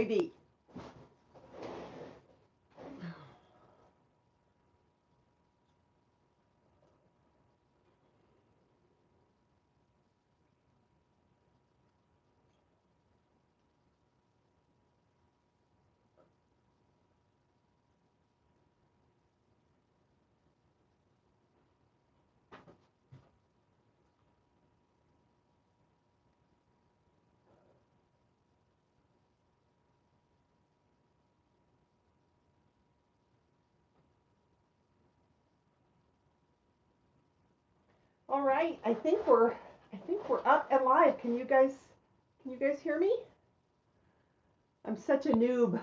righty. All right, I think we're up and live. Can you guys hear me? I'm such a noob.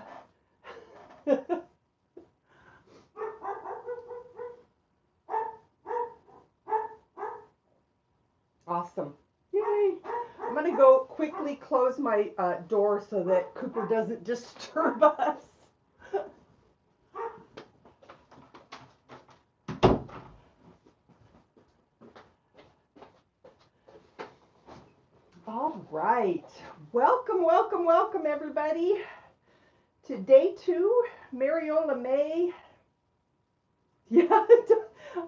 Awesome. Yay. I'm going to go quickly close my door so that Cooper doesn't disturb us. All right. Welcome, welcome, welcome, everybody, to day 2, Mariola May. Yeah,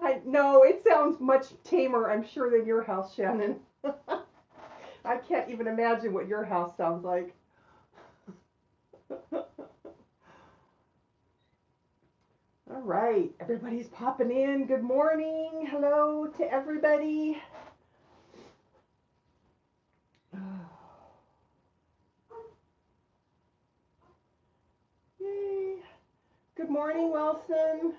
I know it sounds much tamer, I'm sure, than your house, Shannon. I can't even imagine what your house sounds like. All right, everybody's popping in. Good morning. Hello to everybody. Yay. Good morning, Wilson.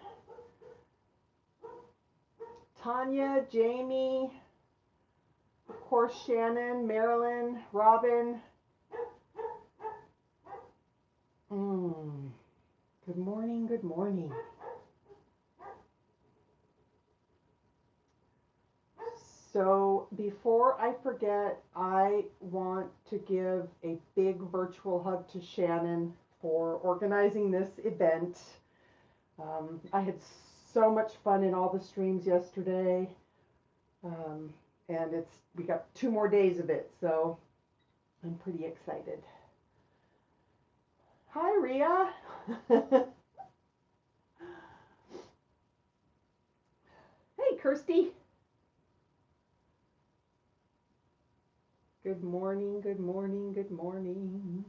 Tanya, Jamie, of course, Shannon, Marilyn, Robin. Good morning, good morning. So before I forget, I want to give a big virtual hug to Shannon for organizing this event. I had so much fun in all the streams yesterday, and we got 2 more days of it, so I'm pretty excited. Hi, Rhea. Hey, Kirsty. Good morning, good morning, good morning.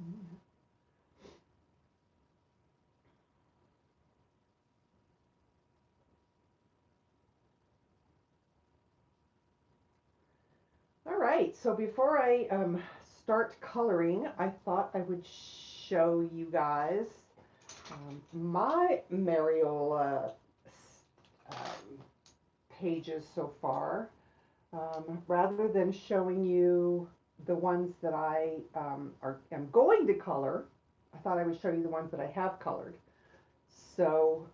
All right, so before I start coloring, I thought I would show you guys my Mariola pages so far. Rather than showing you the ones that I am going to color, I thought I would show you the ones that I have colored. So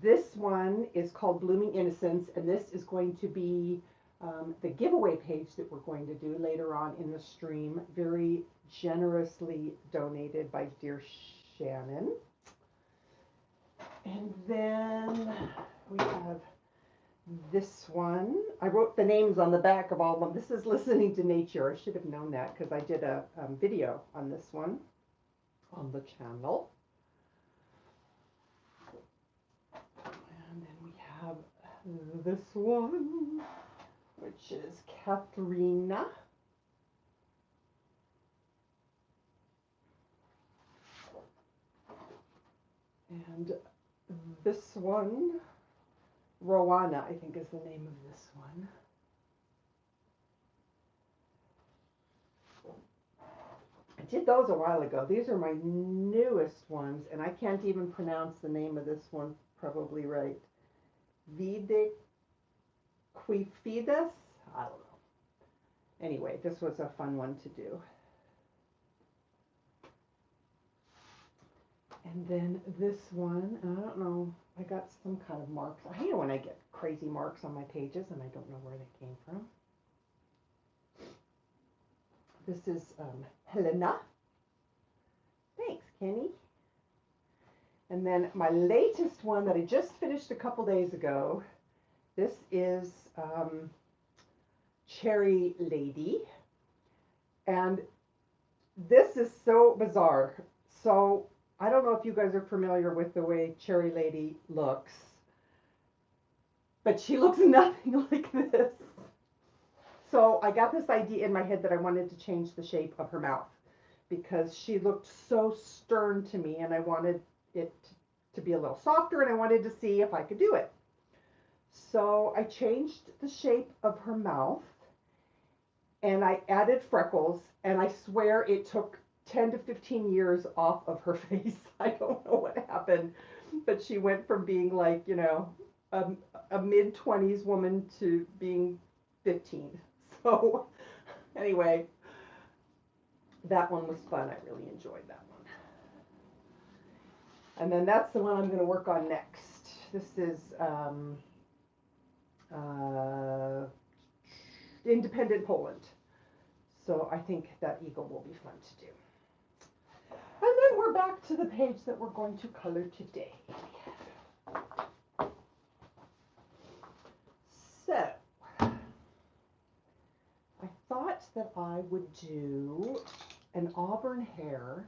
this one is called Blooming Innocence, and this is going to be the giveaway page that we're going to do later on in the stream, very generously donated by dear Shannon. And then we have this one. I wrote the names on the back of all of them. This is Listening to Nature. I should have known that because I did a video on this one on the channel. And then we have this one, which is Katharina. And this one, Rowana, I think is the name of this one. I did those a while ago. These are my newest ones, and I can't even pronounce the name of this one probably right. Vide Quifides? I don't know. Anyway, this was a fun one to do. And then this one, I don't know, I got some kind of marks. I hate it when I get crazy marks on my pages and I don't know where they came from. This is Helena. Thanks, Kenny. And then my latest one that I just finished a couple days ago, this is Cherry Lady. And This is so bizarre. So I don't know if you guys are familiar with the way Cherry Lady looks, but she looks nothing like this. So I got this idea in my head that I wanted to change the shape of her mouth because she looked so stern to me, and I wanted it to be a little softer, and I wanted to see if I could do it. So I changed the shape of her mouth, and I added freckles, and I swear it took 10 to 15 years off of her face. I don't know what happened, but she went from being like, you know, a, a mid 20s woman to being 15. So anyway, that one was fun. I really enjoyed that one. And then that's the one I'm going to work on next. This is uh, Independent Poland. So I think that eagle will be fun to do. And then we're back to the page that we're going to color today. So I thought that I would do an auburn hair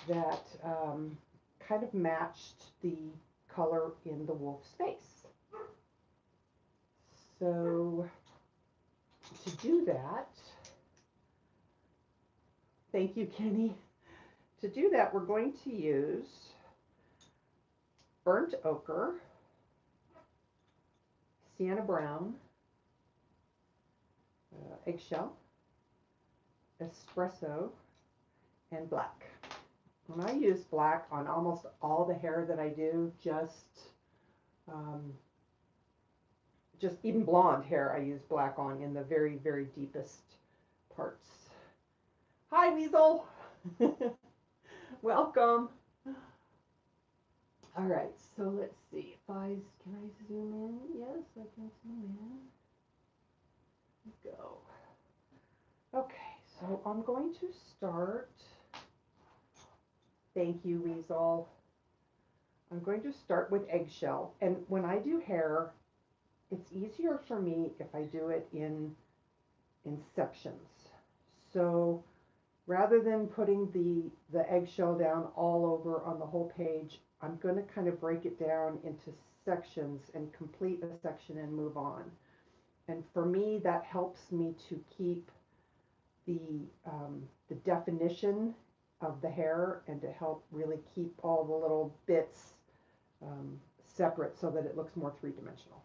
that kind of matched the color in the wolf's face. So to do that, thank you, Kenny. To do that, we're going to use burnt ochre, Sienna Brown, eggshell, espresso, and black. And I use black on almost all the hair that I do, just even blonde hair I use black on in the very, very deepest parts. Hi, Weasel. Welcome. All right, so let's see. Can I zoom in? Yes, I can zoom in. Go. Okay, so I'm going to start. Thank you, Weasel. I'm going to start with eggshell. And when I do hair, it's easier for me if I do it in sections. So rather than putting the eggshell down all over on the whole page, I'm going to kind of break it down into sections and complete a section and move on. And for me, that helps me to keep the definition of the hair and to help really keep all the little bits separate so that it looks more three-dimensional.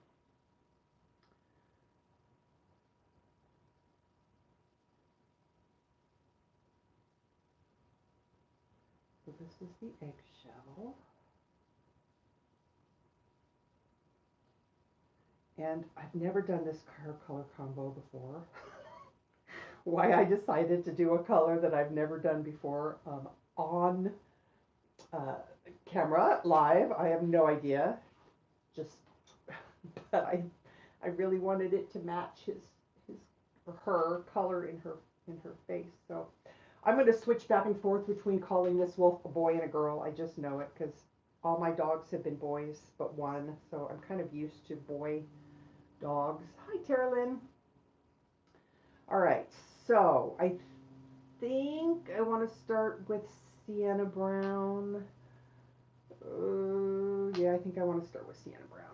So this is the eggshell. And I've never done this hair color combo before. Why I decided to do a color that I've never done before on camera live, I have no idea. Just, but I really wanted it to match his or her color in her face. So I'm going to switch back and forth between calling this wolf a boy and a girl. I just know it because all my dogs have been boys but one, so I'm kind of used to boy dogs. Hi, Tara Lynn. All right, so I think I want to start with Sienna Brown. Yeah, I think I want to start with Sienna Brown.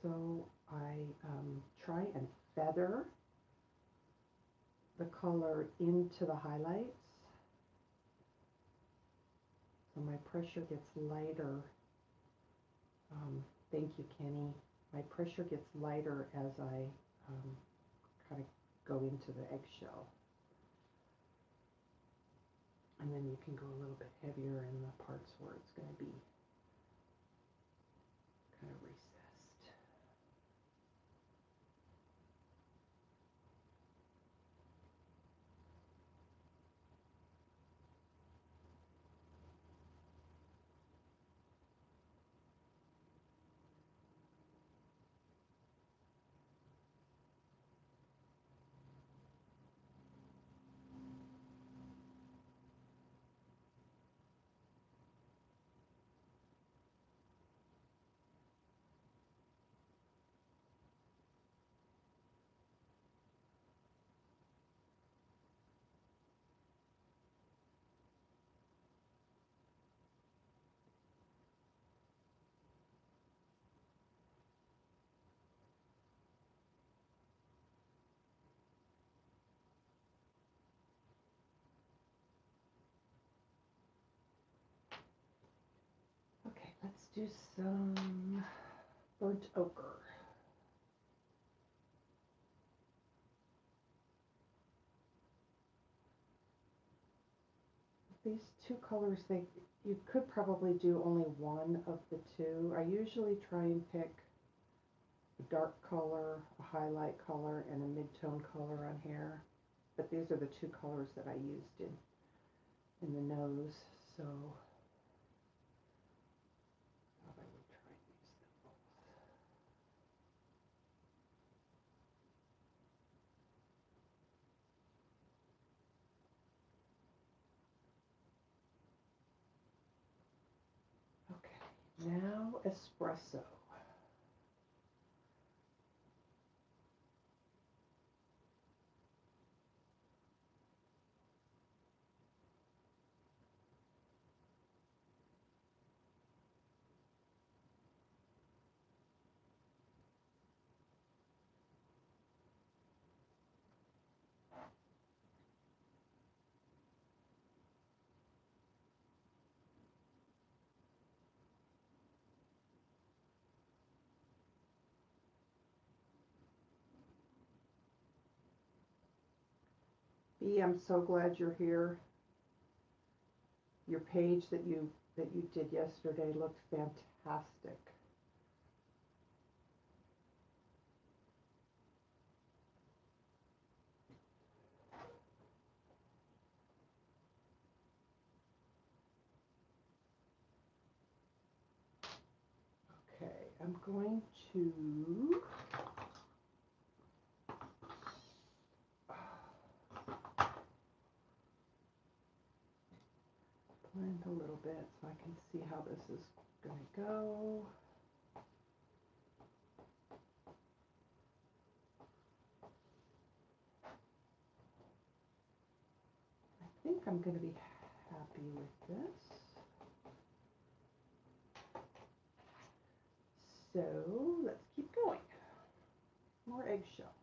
So I try and feather the color into the highlights. So my pressure gets lighter. Thank you, Kenny. My pressure gets lighter as I kind of go into the eggshell. And then you can go a little bit heavier in the parts where it's going to be kind of recessed. do some burnt ochre. These two colors, you could probably do only one of the two. I usually try and pick a dark color, a highlight color, and a mid-tone color on here. But these are the two colors that I used in the nose, so I thought I would try and use them both. Okay, now espresso. B, I'm so glad you're here. Your page that you did yesterday looked fantastic. Okay, I'm going to blend a little bit so I can see how this is going to go. I think I'm going to be happy with this. So let's keep going. More eggshell.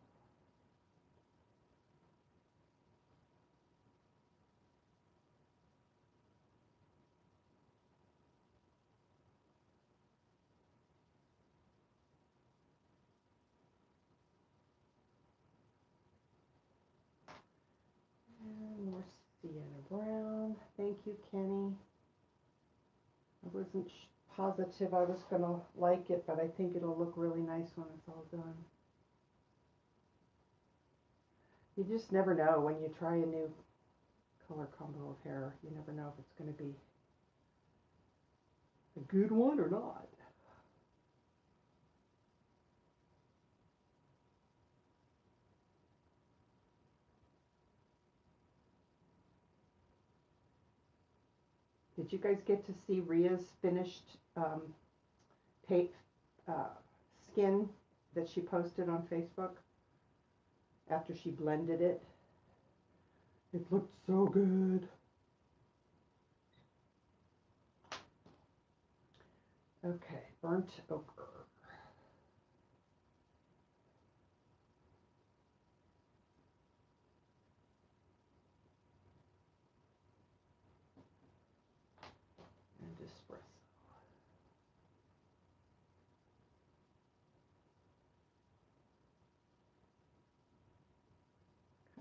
And more Sienna Brown. Thank you, Kenny. I wasn't positive I was going to like it, but I think it'll look really nice when it's all done. You just never know when you try a new color combo of hair. You never know if it's going to be a good one or not. Did you guys get to see Ria's finished skin that she posted on Facebook after she blended it? It looked so good. Okay, burnt ochre. And espresso.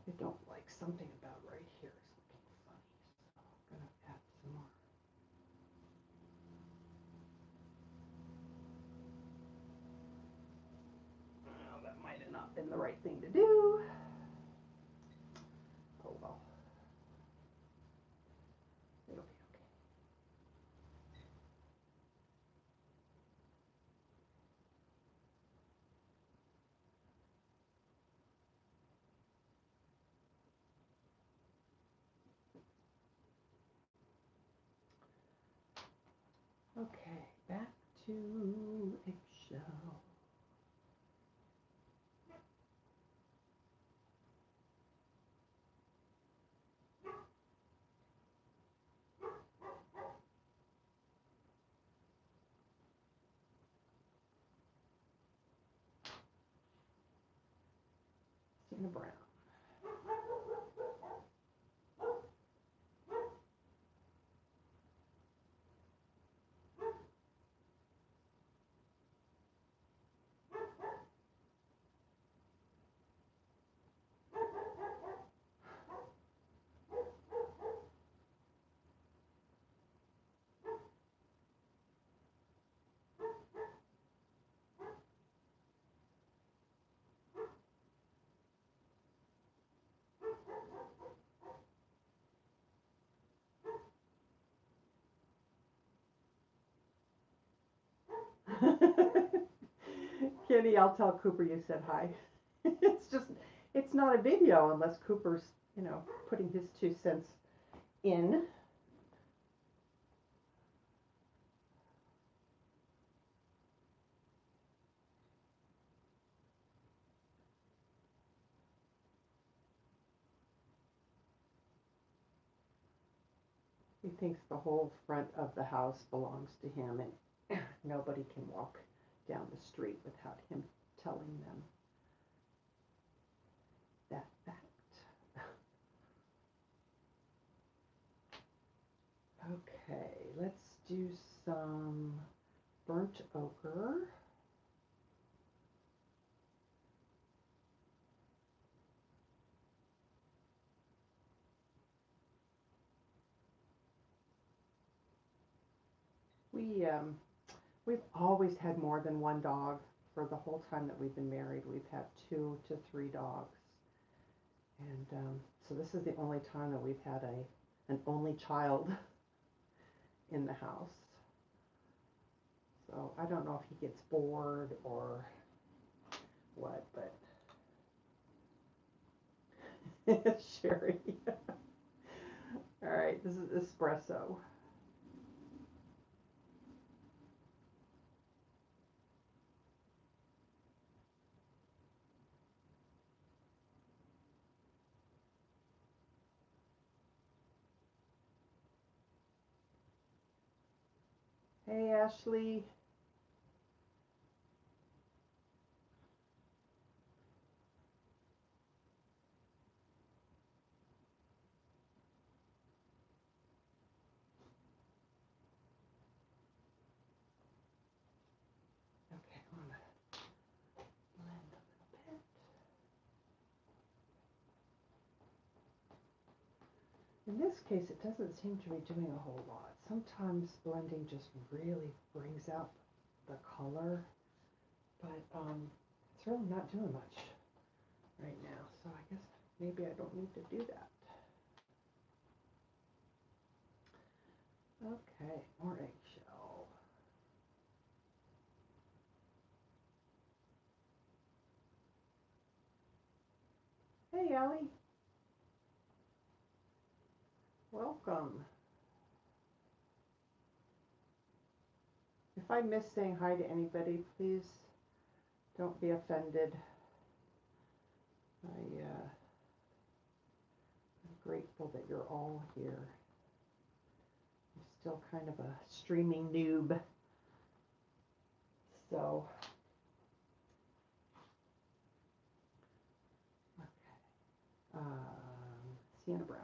I don't like something about right here. It's looking funny, so I'm going to add some more. Oh, that might have not been the right thing to do. Oh well. It'll be okay. Okay, back to Eggshell. Sienna Brown. Jenny, I'll tell Cooper you said hi. It's just, it's not a video unless Cooper's, you know, putting his 2 cents in. He thinks the whole front of the house belongs to him, and nobody can walk down the street without him telling them that fact. Okay, let's do some burnt ochre. We've always had more than one dog. For the whole time that we've been married, we've had 2 to 3 dogs. And so this is the only time that we've had an only child in the house. So I don't know if he gets bored or what, but Sherry. All right, this is espresso. Hey, Ashley. Okay, I'm gonna blend a little bit. In this case, it doesn't seem to be doing a whole lot. Sometimes blending just really brings out the color, but it's really not doing much right now. So I guess maybe I don't need to do that. Okay, more eggshell. Hey, Allie. Welcome. If I miss saying hi to anybody, please don't be offended. I'm grateful that you're all here. I'm still kind of a streaming noob. So, okay. Sienna Brown.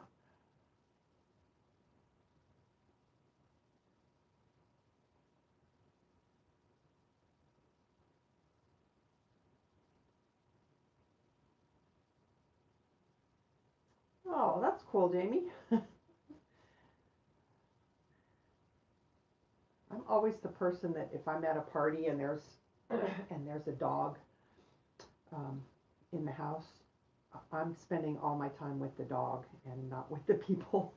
Oh, that's cool, Jamie. I'm always the person that if I'm at a party and there's a dog in the house, I'm spending all my time with the dog and not with the people.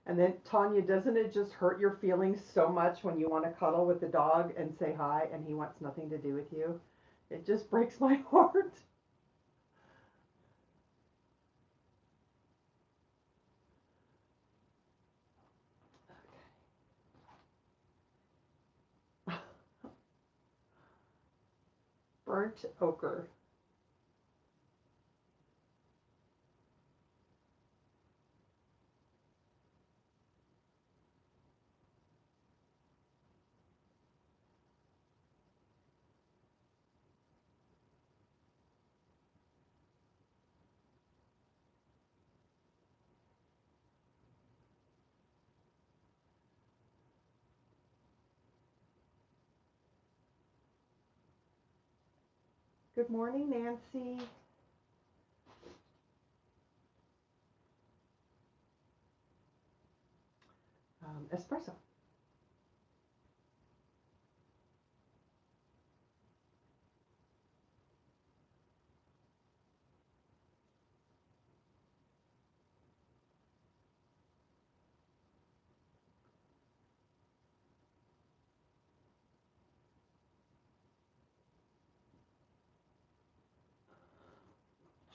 And then, Tanya, doesn't it just hurt your feelings so much when you want to cuddle with the dog and say hi and he wants nothing to do with you? It just breaks my heart. Burnt ochre. Good morning, Nancy. Espresso. Not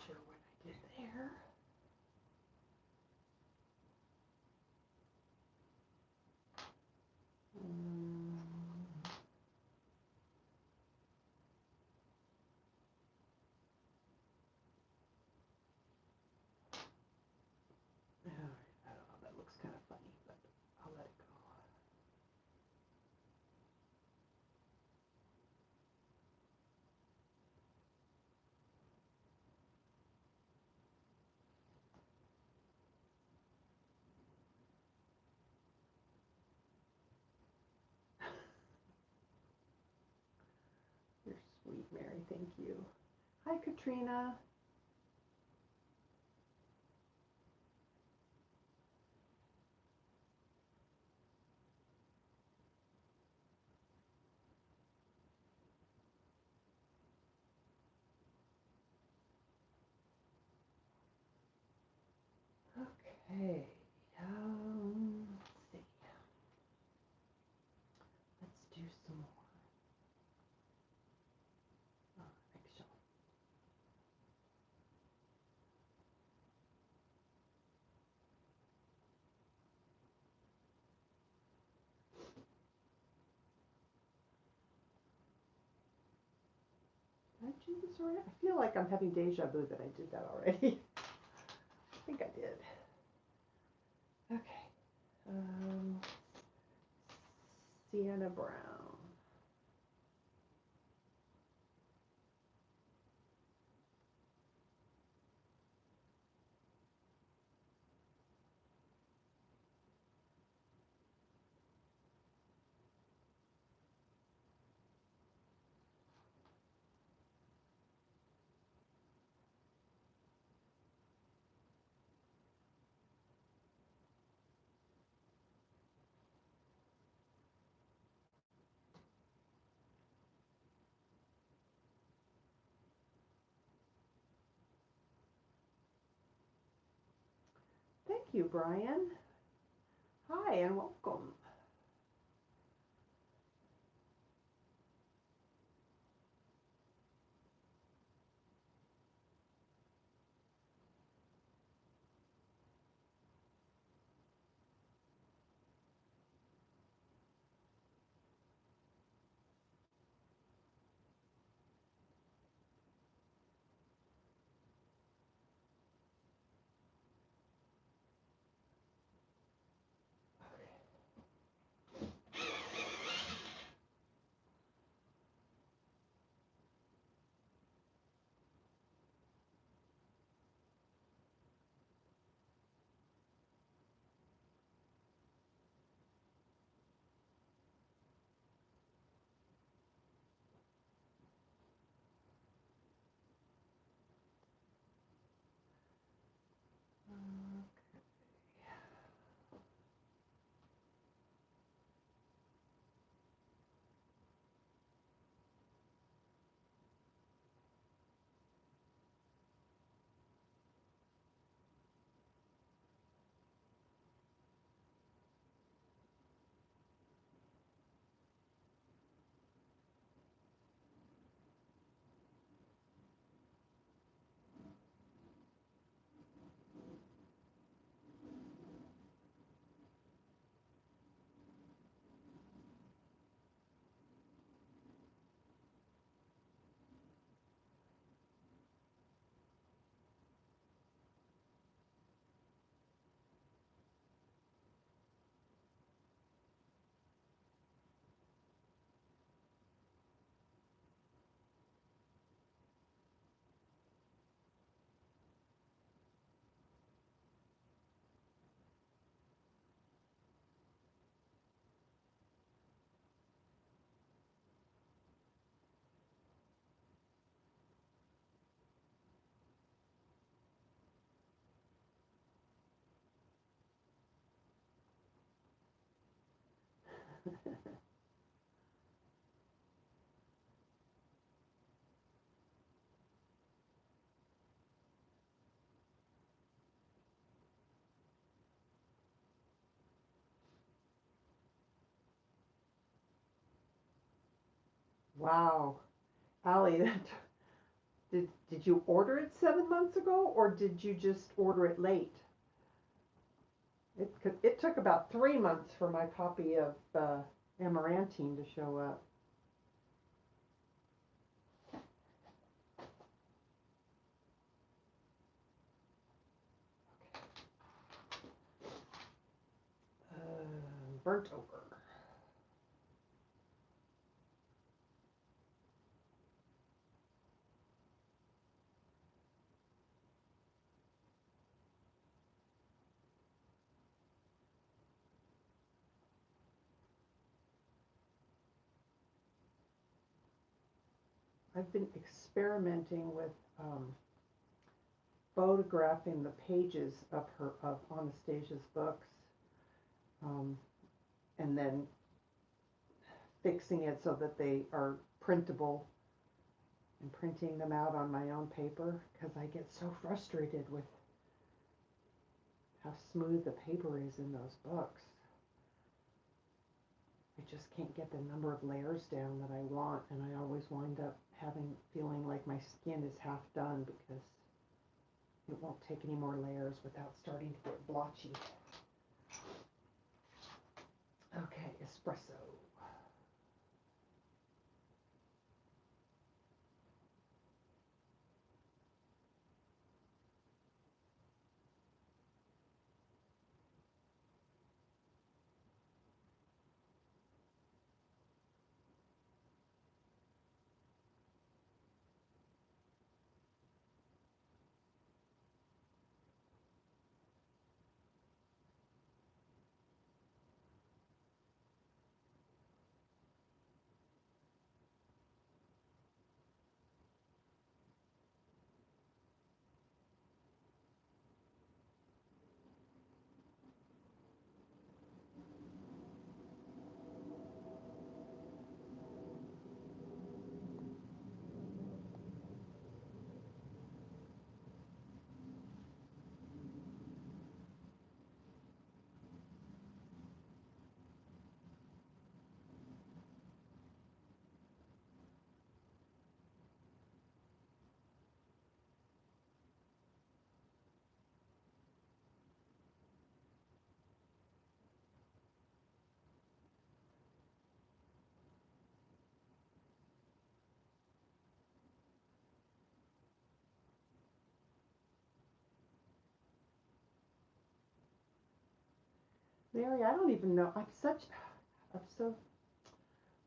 sure what I did there. All right, I don't know, that looks kind of funny, but I'll let it go. You're sweet, Mary. Thank you. Hi, Katrina. Okay. Let's see. Let's do some more eggshell. Did I do this already? I feel like I'm having deja vu that I did that already. I think I did. Okay. Sienna Brown. Thank you, Brian. Hi, and welcome. Wow, Allie, did you order it 7 months ago, or did you just order it late? It took about 3 months for my copy of Amarantine to show up. Burnt ochre. I've been experimenting with photographing the pages of Anastasia's books, and then fixing it so that they are printable and printing them out on my own paper, because I get so frustrated with how smooth the paper is in those books. I just can't get the number of layers down that I want, and I always wind up feeling like my skin is half done because it won't take any more layers without starting to get blotchy. Okay, espresso. Mary, I don't even know. I'm so,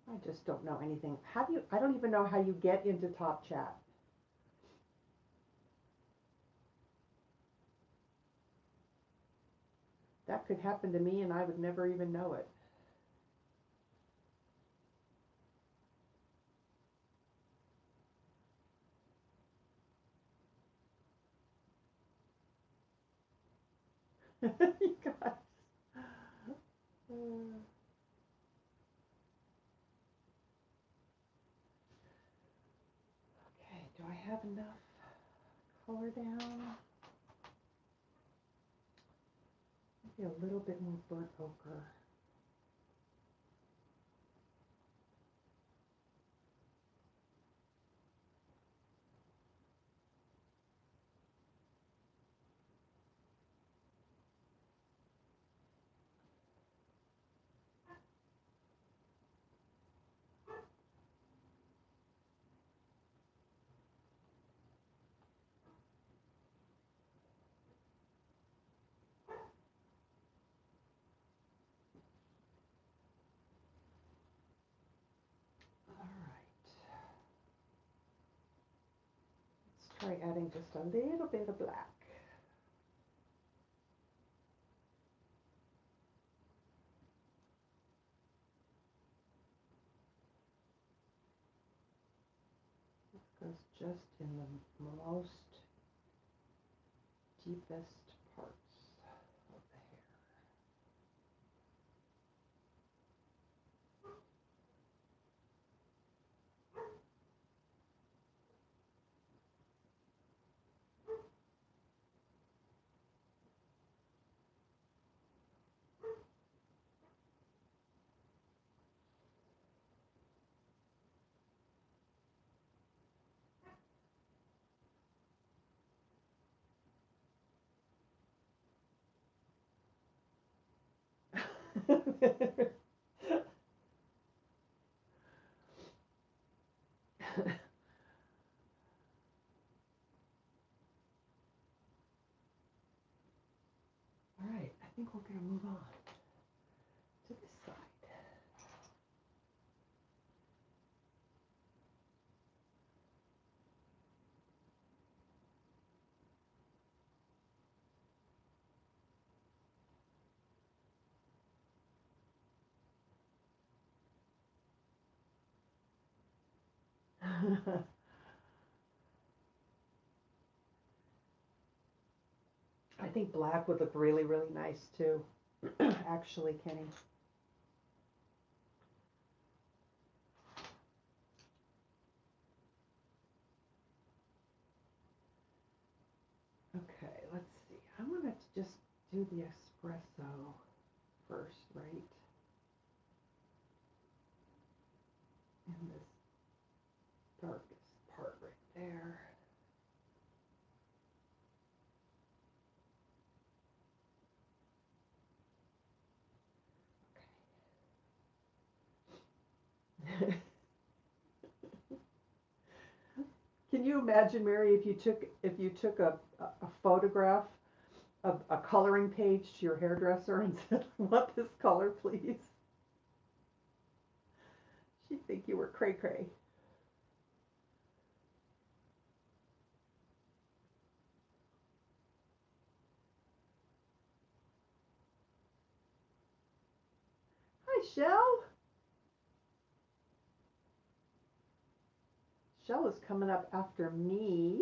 I just don't know anything. I don't even know how you get into Top Chat. That could happen to me and I would never even know it. You guys. Okay, do I have enough color down? Maybe a little bit more burnt ochre. Try adding just a little bit of black. This goes just in the most deepest parts of the hair. All right, I think we're going to move on to this side. I think black would look really, really nice too, actually, Kenny. Okay, let's see. I want to just do the espresso first, right? And this darkest part right there. Okay. Can you imagine, Mary, if you took a photograph of a coloring page to your hairdresser and said, "I want this color, please"? She'd think you were cray cray. Hi, Shell. Shell is coming up after me.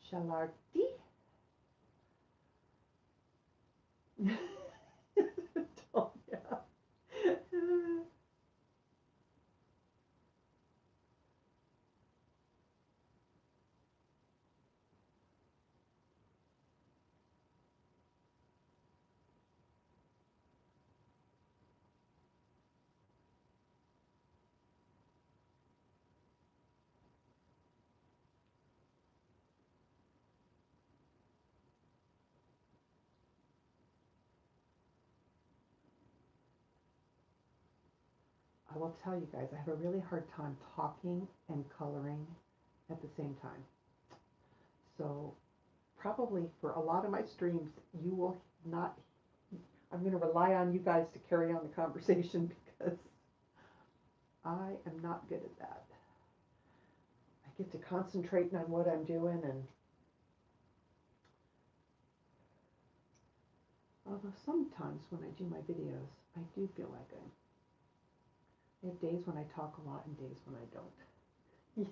Shellarty. Oh, yeah. I will tell you guys, I have a really hard time talking and coloring at the same time. So probably for a lot of my streams, you will not, I'm going to rely on you guys to carry on the conversation because I am not good at that. I get to concentrating on what I'm doing, and although sometimes when I do my videos, I do feel like I have days when I talk a lot and days when I don't.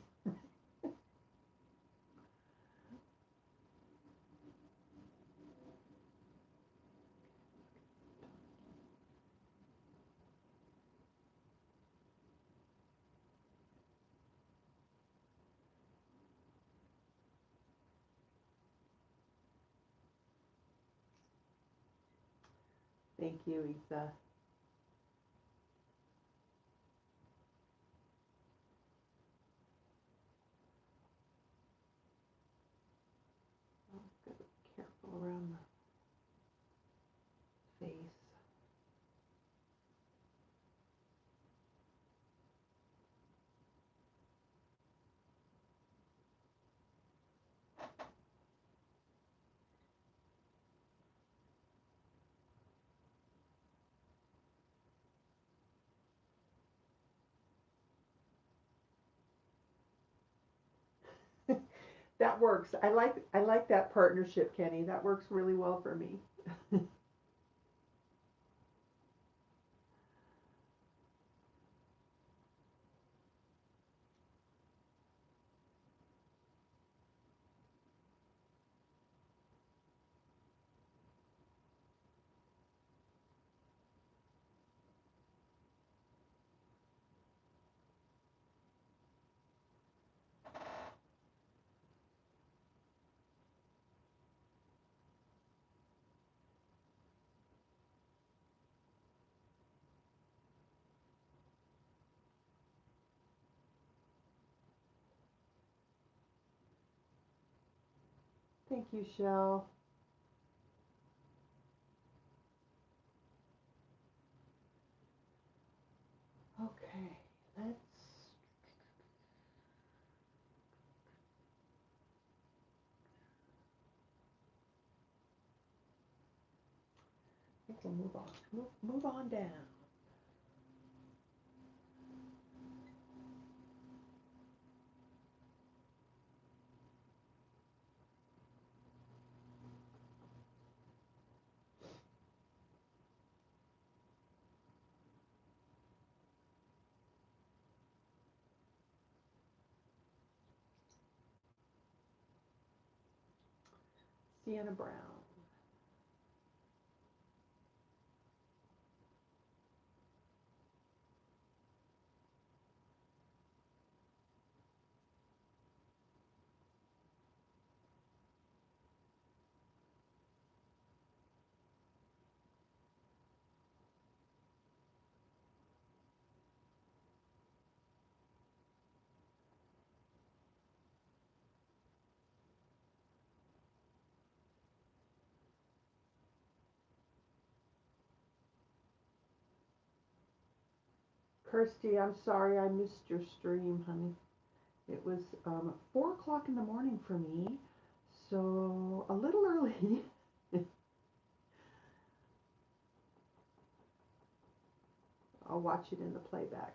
Thank you, Isa. Oh, gotta be careful around the face. That works. I like that partnership, Kenny. That works really well for me. Thank you, Shell. We'll move on. Move on down. Sienna Brown. Kirsty, I'm sorry I missed your stream, honey. It was 4 o'clock in the morning for me, so a little early. I'll watch it in the playback.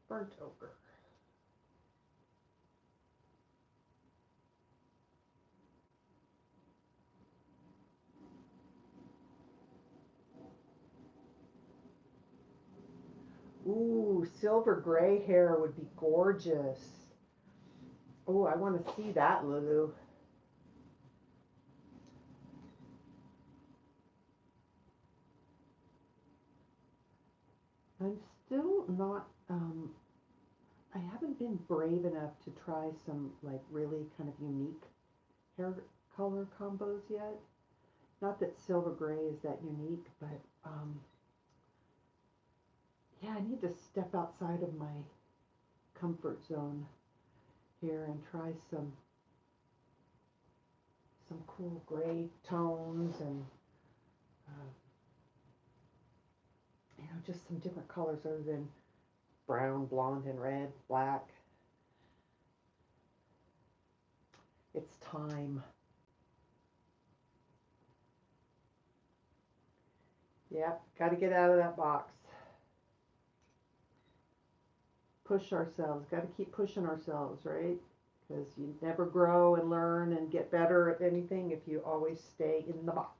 Burnt ochre. Ooh, silver gray hair would be gorgeous. Oh, I want to see that, Lulu. I'm still not, I haven't been brave enough to try some like really kind of unique hair color combos yet. Not that silver gray is that unique, but yeah, I need to step outside of my comfort zone here and try some cool gray tones and you know, just some different colors other than brown, blonde, and red, black. It's time. Yep, got to get out of that box. Push ourselves. Got to keep pushing ourselves, right? Because you never grow and learn and get better at anything if you always stay in the box.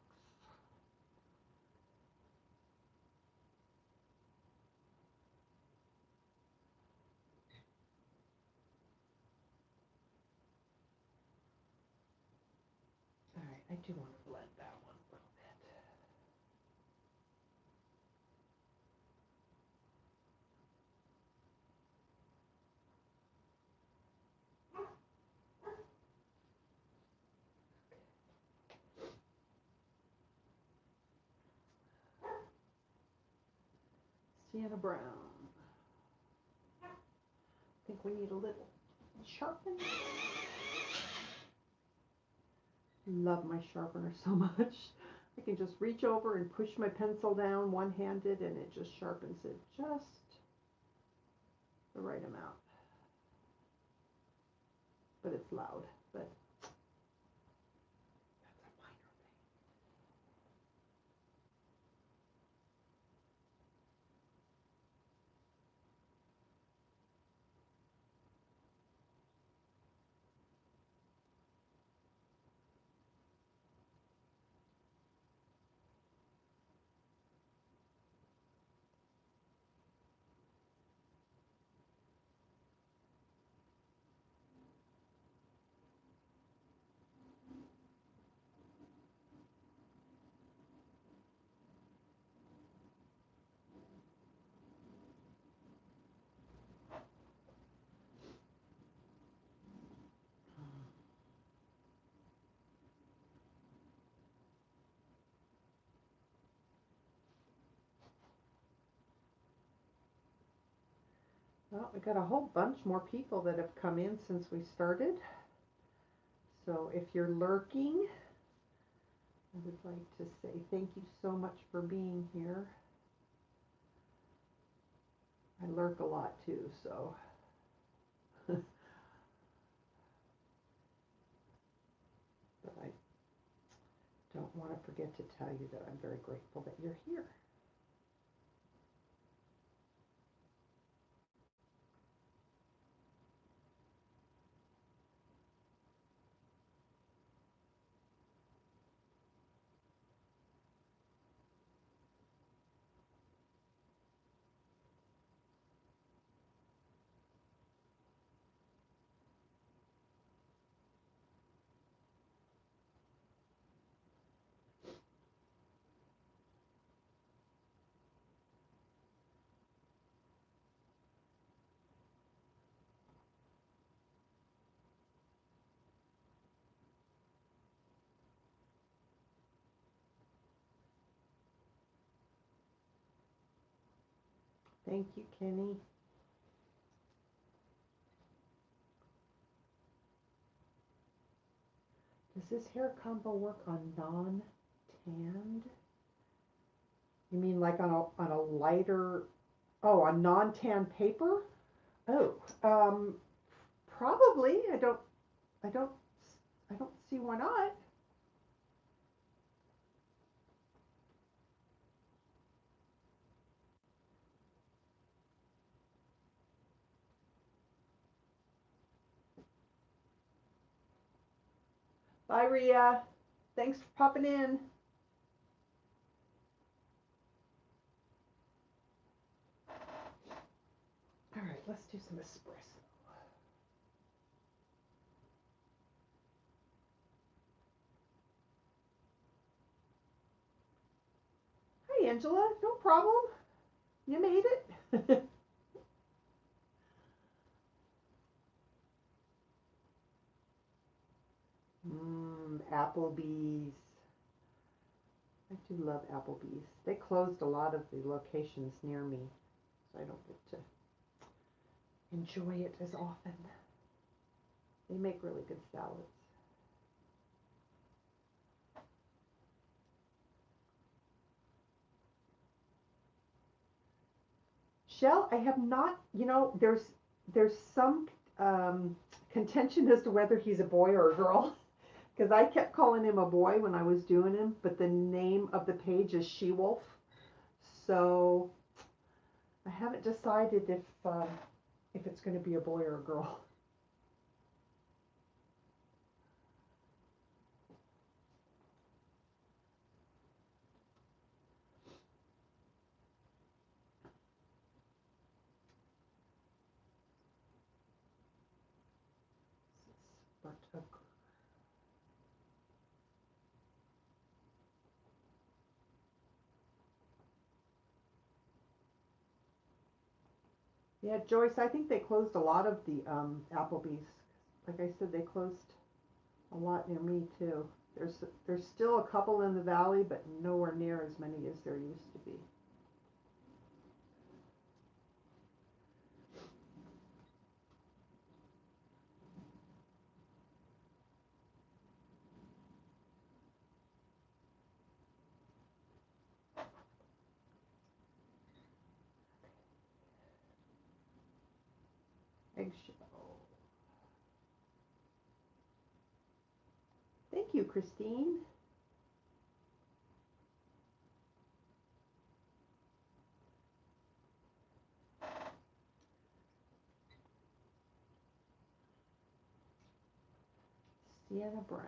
All right, I do want to blend that one a little bit. Sienna Brown. I think we need a little sharpen. Love my sharpener so much. I can just reach over and push my pencil down one-handed and it just sharpens it just the right amount. But it's loud, but that's a minor Well, we got a whole bunch more people that have come in since we started. So if you're lurking, I would like to say thank you so much for being here. I lurk a lot too, so. But I don't want to forget to tell you that I'm very grateful that you're here. Thank you, Kenny. Does this hair combo work on non-tanned? You mean like on a lighter, oh, on non-tan paper? Oh, probably. I don't see why not. Bye, Ria. Thanks for popping in. All right, let's do some espresso. Hi, Angela. No problem. You made it. Applebee's. I do love Applebee's. They closed a lot of the locations near me, so I don't get to enjoy it as often. They make really good salads. Shell, I have not, there's some contention as to whether he's a boy or a girl, because I kept calling him a boy when I was doing him, but the name of the page is She-Wolf, so I haven't decided if it's going to be a boy or a girl. Yeah, Joyce, I think they closed a lot of the Applebee's. Like I said, they closed a lot near me too. There's still a couple in the valley, but nowhere near as many as there used to be. Eggshell. Thank you, Christine. Sienna Brown.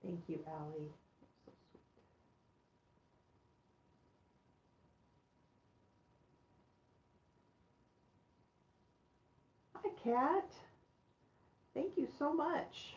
Thank you, Allie. So sweet. Hi, Kat. Thank you so much.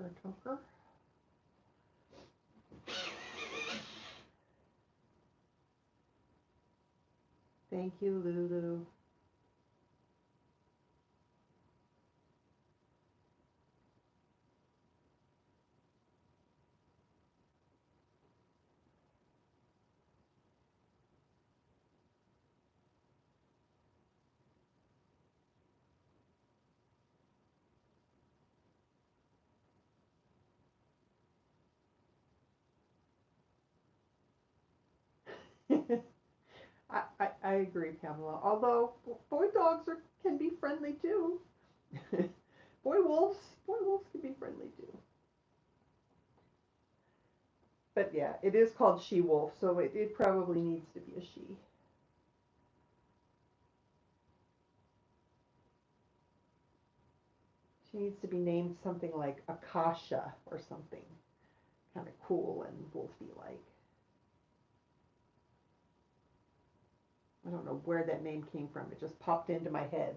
Ochre. Thank you, Lulu. I agree, Pamela. Although boy dogs can be friendly too. boy wolves can be friendly too. But yeah, it is called she wolf, so it probably needs to be a she. She needs to be named something like Akasha or something kind of cool and wolfy like. I don't know where that name came from. It just popped into my head.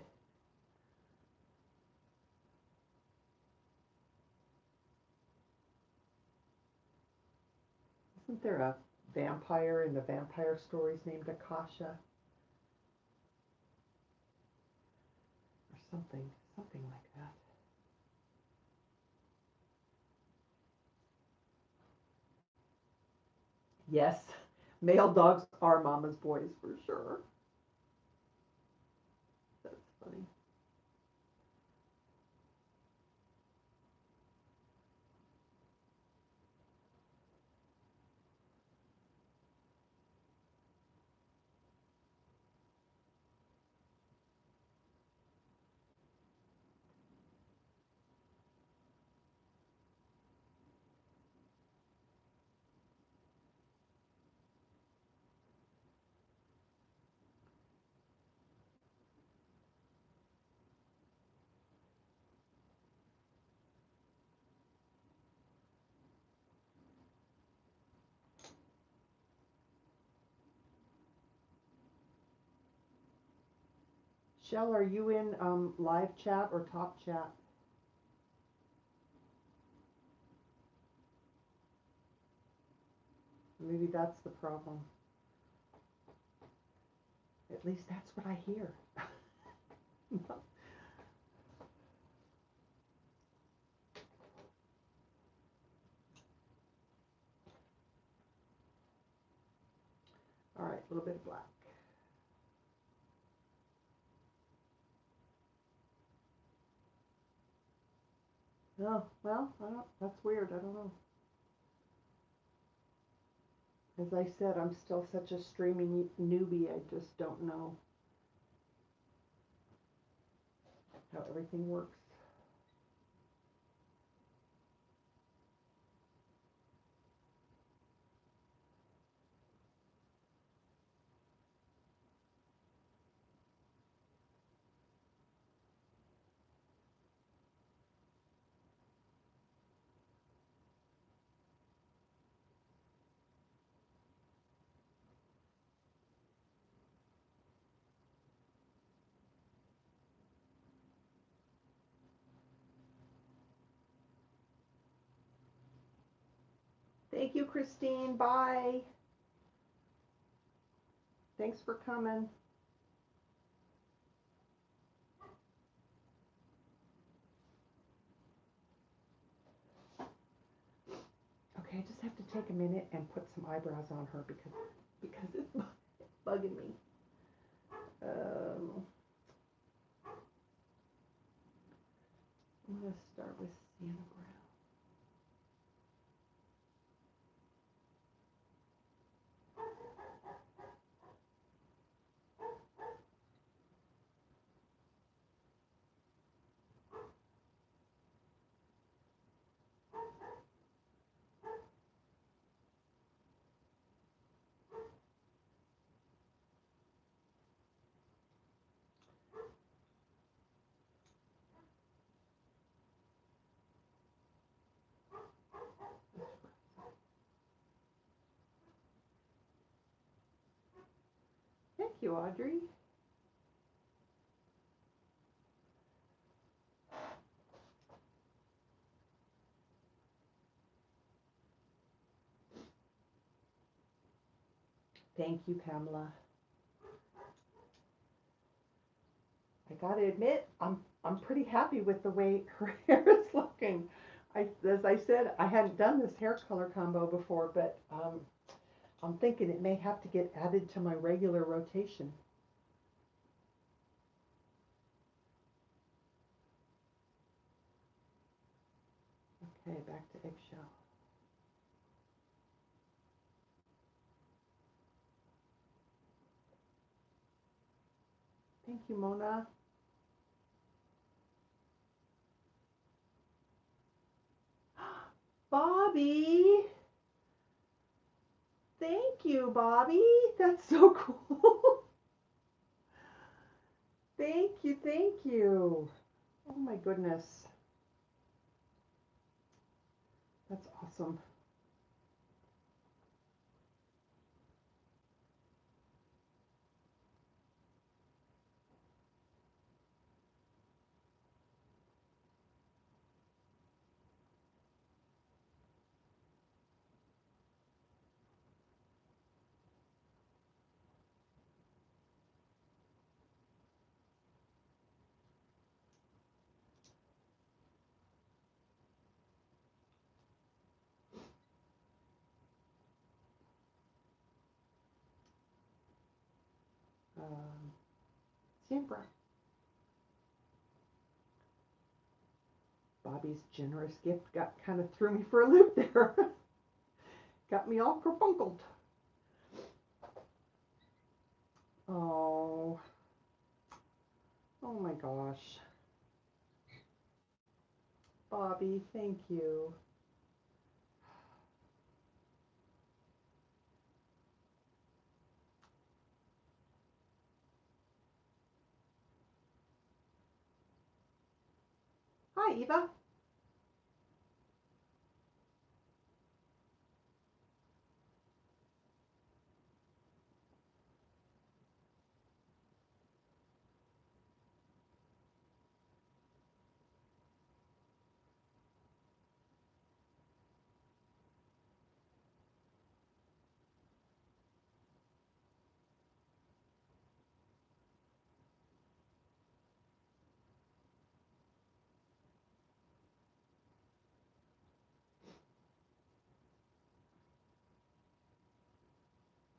Isn't there a vampire in the vampire stories named Akasha? Or something like that. Yes, male dogs are mama's boys for sure. That's funny. Shell, are you in live chat or top chat? Maybe that's the problem. At least that's what I hear. All right, a little bit of black. Oh, well, that's weird. I don't know. As I said, I'm still such a streaming newbie. I just don't know how everything works. Thank you, Christine. Bye. Thanks for coming. Okay, I just have to take a minute and put some eyebrows on her because it's bugging me. I'm going to start with Sienna Brown. Thank you, Audrey. Thank you, Pamela. I gotta admit, I'm pretty happy with the way her hair is looking. As I said, I hadn't done this hair color combo before, but I'm thinking it may have to get added to my regular rotation. Okay, back to Eggshell. Thank you, Mona. Bobby! Thank you, Bobby. That's so cool. Thank you, thank you. Oh my goodness. That's awesome. Sienna Brown. Bobby's generous gift kind of threw me for a loop there. Got me all kerfunkled. Oh. Oh my gosh. Bobby, thank you. Hi, Eva.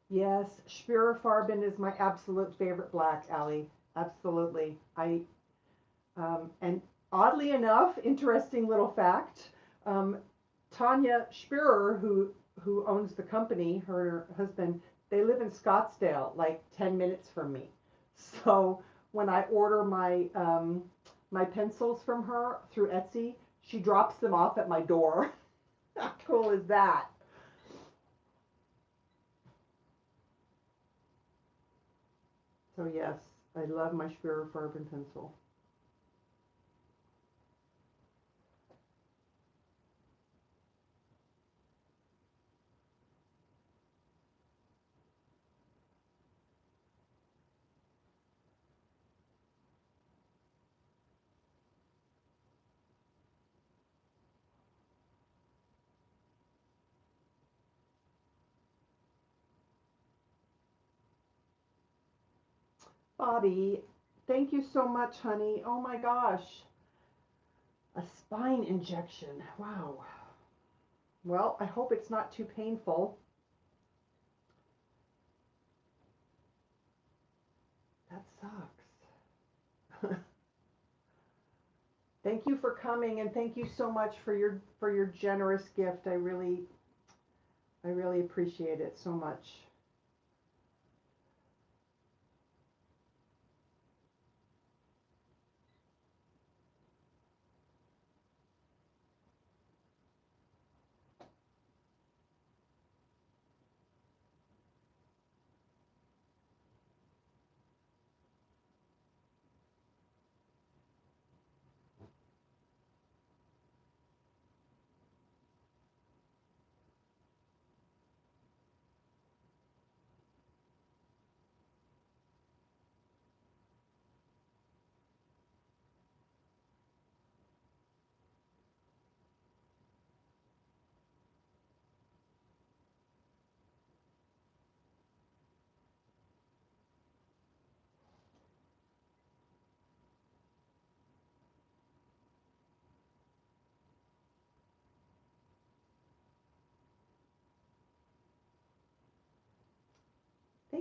Yes, Spirafarben is my absolute favorite black, Allie. Absolutely. And oddly enough, interesting little fact, Tanya Spirer, who owns the company, her husband, they live in Scottsdale, like 10 minutes from me. So when I order my pencils from her through Etsy, she drops them off at my door. How cool is that? So yes, I love my Spirafarben pencil. Bobby, thank you so much, honey. Oh my gosh. A spine injection. Wow. Well, I hope it's not too painful. That sucks. Thank you for coming, and thank you so much for your generous gift. I really appreciate it so much.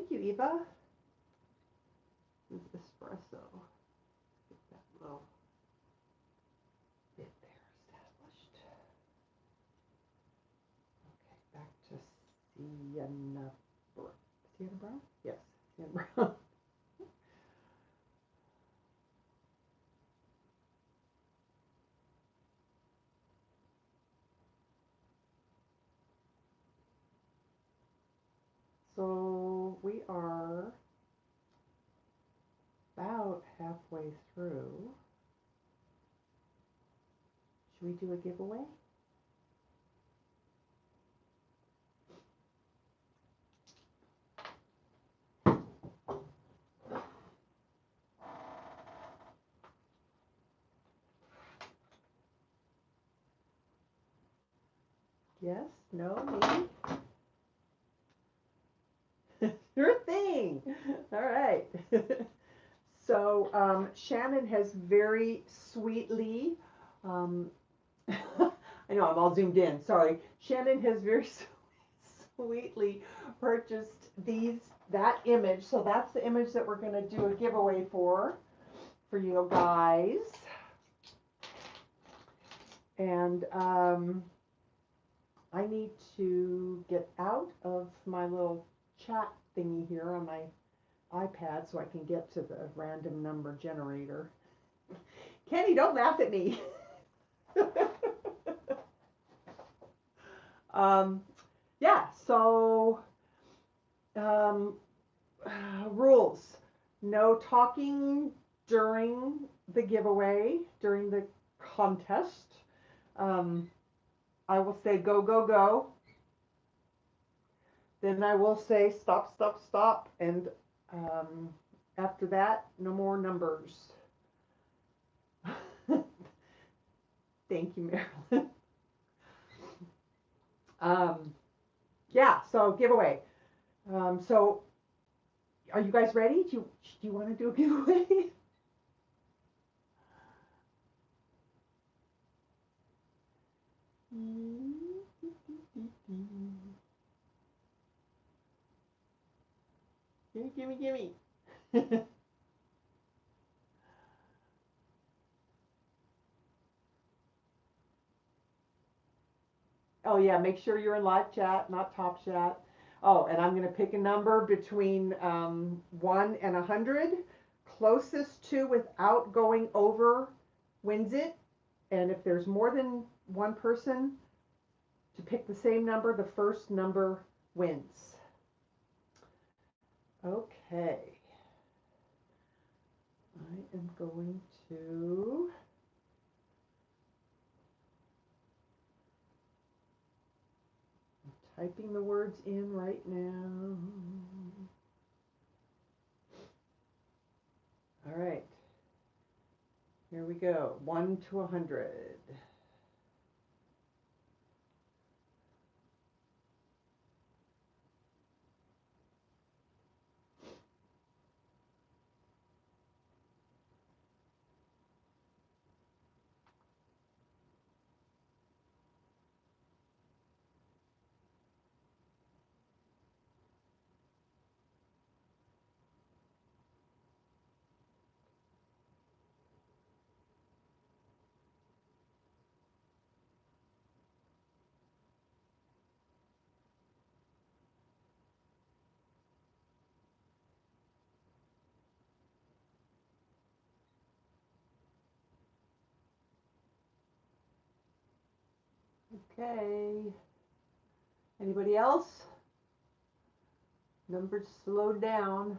Thank you, Eva. This is espresso. Get that little bit there established. Okay, back to Sienna Brown. Sienna Brown? Yes, Sienna Brown. So we are about halfway through. Should we do a giveaway? Yes? No? Maybe? Sure thing. All right. So Shannon has very sweetly, I know I'm all zoomed in, sorry. Shannon has very sweetly purchased that image. So that's the image that we're going to do a giveaway for you guys. And I need to get out of my little chat thingy here on my iPad so I can get to the random number generator. Kenny, don't laugh at me. Yeah, so rules. No talking during the giveaway, during the contest. I will say go, go, go. Then I will say stop, stop, stop. And after that, no more numbers. Thank you, Marilyn. Yeah, so giveaway. So are you guys ready? Do you want to do a giveaway? Gimme, gimme. Oh yeah, make sure you're in live chat, not top chat. Oh, and I'm going to pick a number between 1 and 100. Closest to without going over wins it. And if there's more than one person to pick the same number, the first number wins. Okay. I am going to typing the words in right now. All right. Here we go. 1 to 100. Okay. Anybody else? Numbers slowed down.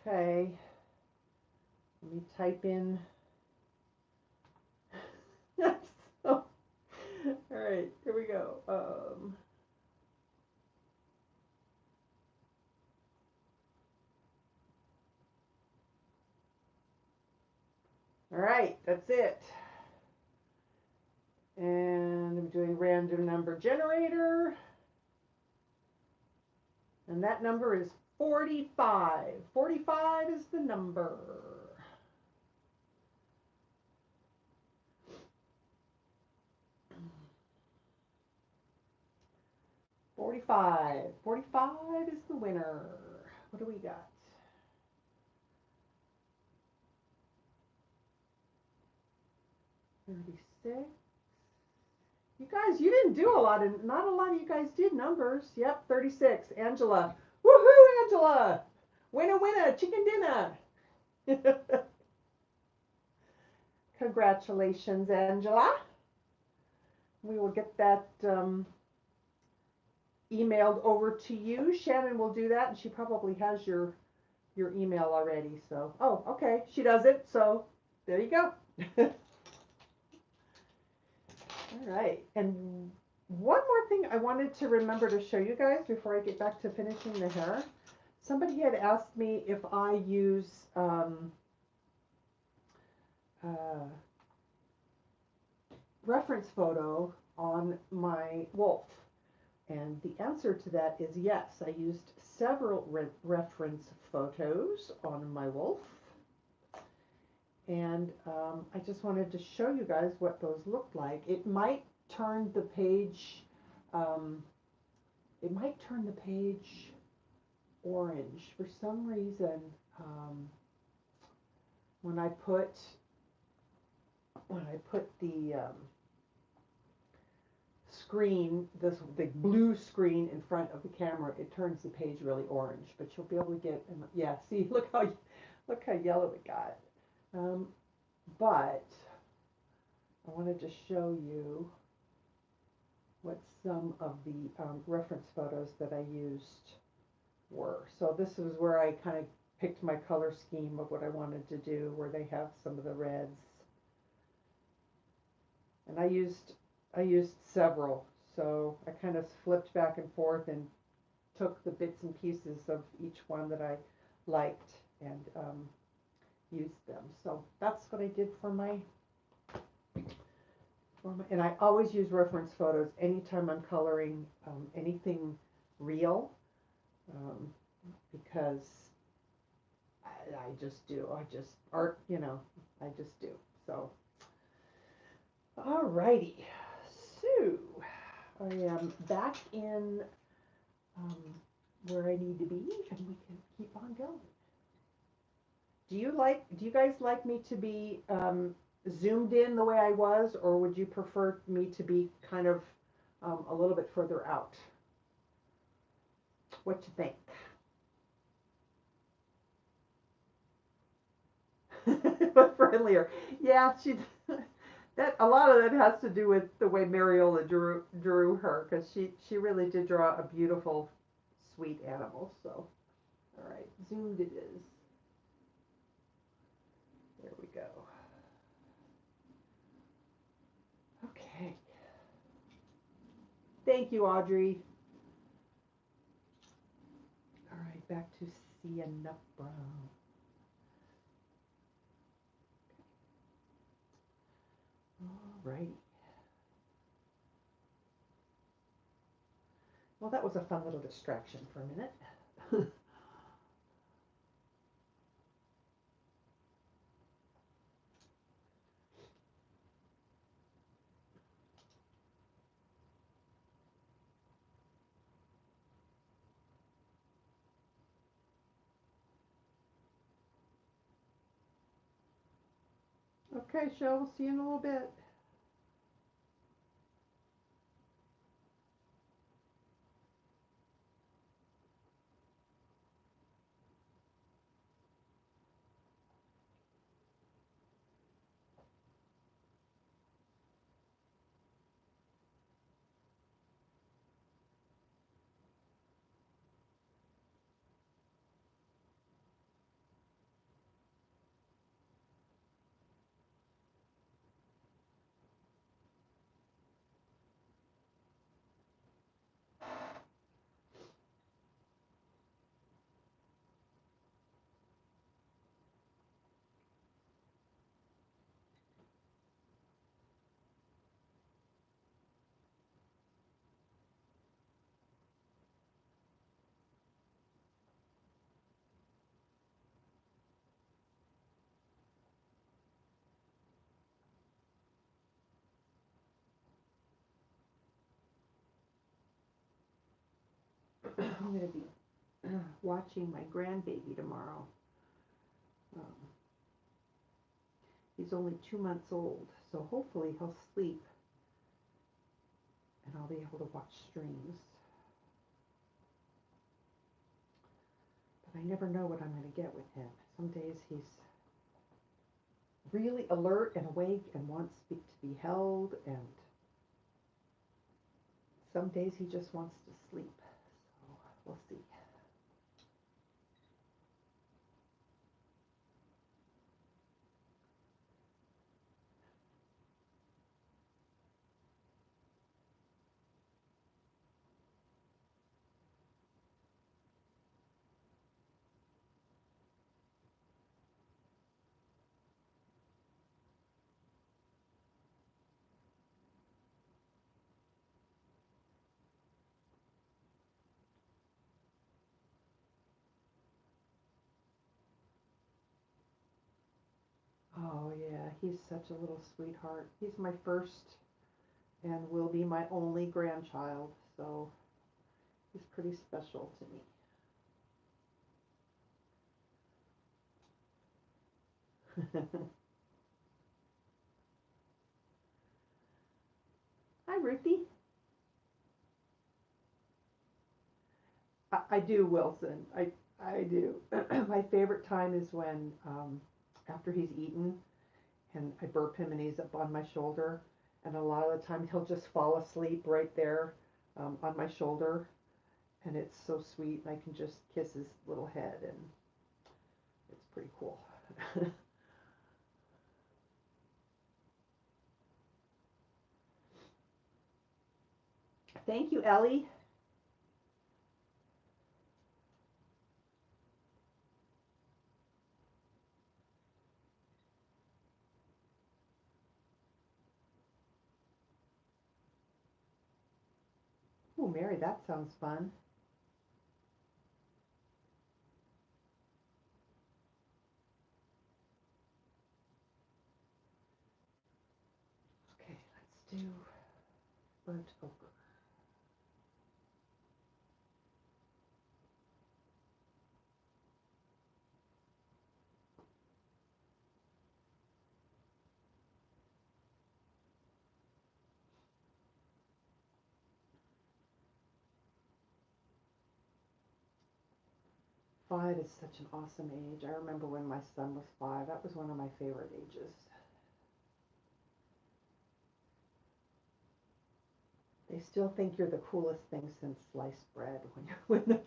Okay. Let me type in. All right, here we go. All right, that's it. And I'm doing random number generator. And that number is 45. 45 is the number. 45. 45 is the winner. What do we got? 36. You guys, you didn't do a lot, and not a lot of you guys did numbers. Yep, 36. Angela. Woohoo, Angela! Winner, winner, chicken dinner. Congratulations, Angela. We will get that emailed over to you. Shannon will do that, and she probably has your email already. So, oh, okay, she does it. So, there you go. All right, and one more thing I wanted to remember to show you guys before I get back to finishing the hair. Somebody had asked me if I use reference photo on my wolf. And the answer to that is yes. I used several reference photos on my wolf. And I just wanted to show you guys what those looked like. It might turn the page, orange. For some reason, when I put the screen, this big blue screen in front of the camera, it turns the page really orange. But you'll be able to get, yeah, see, look how yellow it got. But I wanted to show you what some of the reference photos that I used were. So this is where I kind of picked my color scheme of what I wanted to do, where they have some of the reds. And I used several, so I kind of flipped back and forth and took the bits and pieces of each one that I liked and used them. So that's what I did for my, and I always use reference photos anytime I'm coloring anything real, because I just do. I just do. So, alrighty. So I am back in where I need to be, and we can keep on going. Do you guys like me to be zoomed in the way I was, or would you prefer me to be kind of a little bit further out? What you think? But friendlier. Yeah, that a lot of that has to do with the way Mariola drew her, because she really did draw a beautiful, sweet animal. So, all right, zoomed it is. There we go. Okay. Thank you, Audrey. All right, back to Sienna Brown. All right. Well, that was a fun little distraction for a minute. Okay, Shell, we'll see you in a little bit. I'm going to be watching my grandbaby tomorrow. Um, he's only 2 months old, so hopefully he'll sleep and I'll be able to watch streams. But I never know what I'm going to get with him. Some days he's really alert and awake and wants to be held, and some days he just wants to sleep. So we'll see. Oh yeah, he's such a little sweetheart. He's my first and will be my only grandchild, so he's pretty special to me. Hi, Ruthie. I do, Wilson. I do. My favorite time is when after he's eaten and I burp him and he's up on my shoulder, and a lot of the time he'll just fall asleep right there on my shoulder, and it's so sweet. I can just kiss his little head, and it's pretty cool. Thank you, Ellie. Oh, Mary, that sounds fun. Okay, let's do burnt ochre. Five is such an awesome age. I remember when my son was 5. That was one of my favorite ages. They still think you're the coolest thing since sliced bread when you're with them.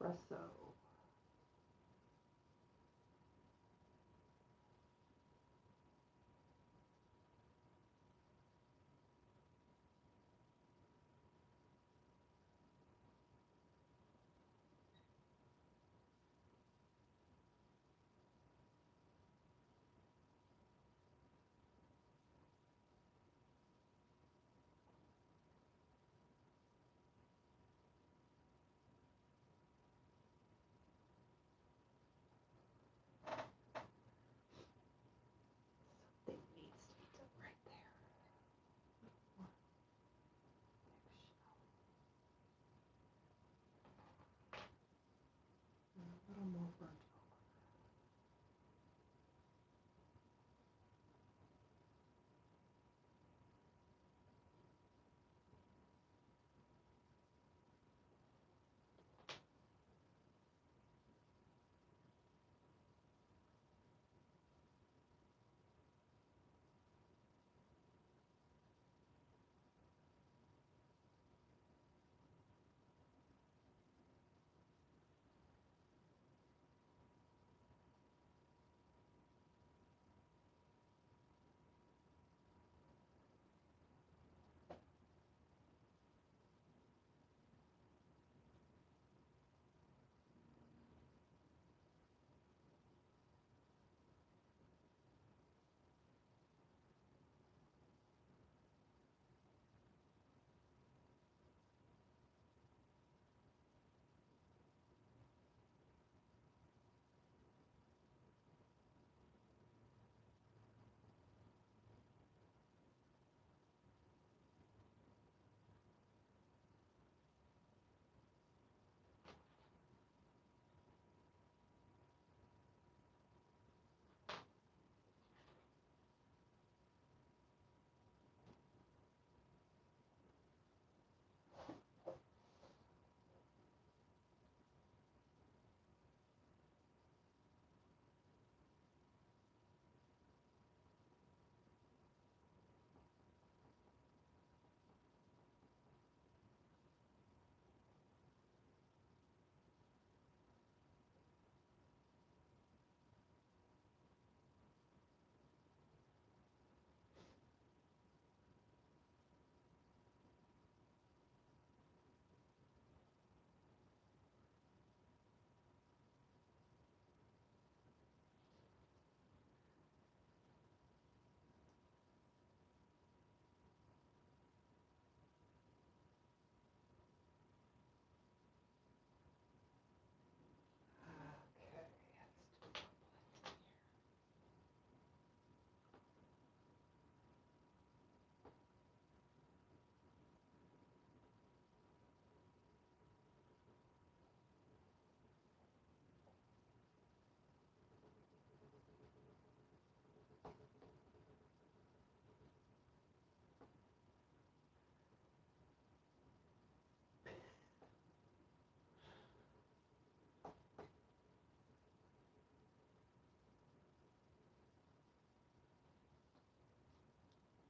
Espresso. Something needs to be done right there. A little more burnt.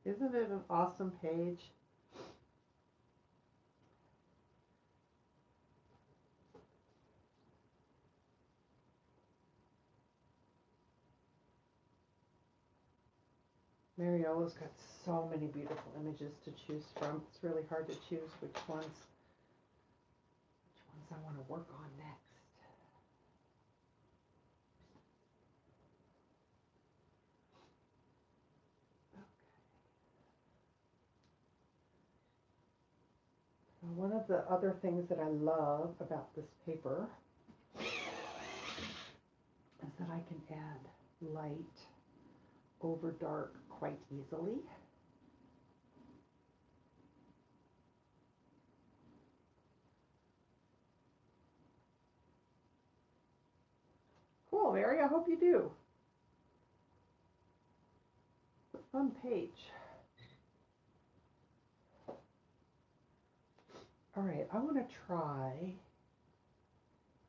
Isn't it an awesome page? Mariola's got so many beautiful images to choose from. It's really hard to choose which ones I want to work on next. One of the other things that I love about this paper is that I can add light over dark quite easily. Cool, Mary, I hope you do. It's a fun page. All right, I want to try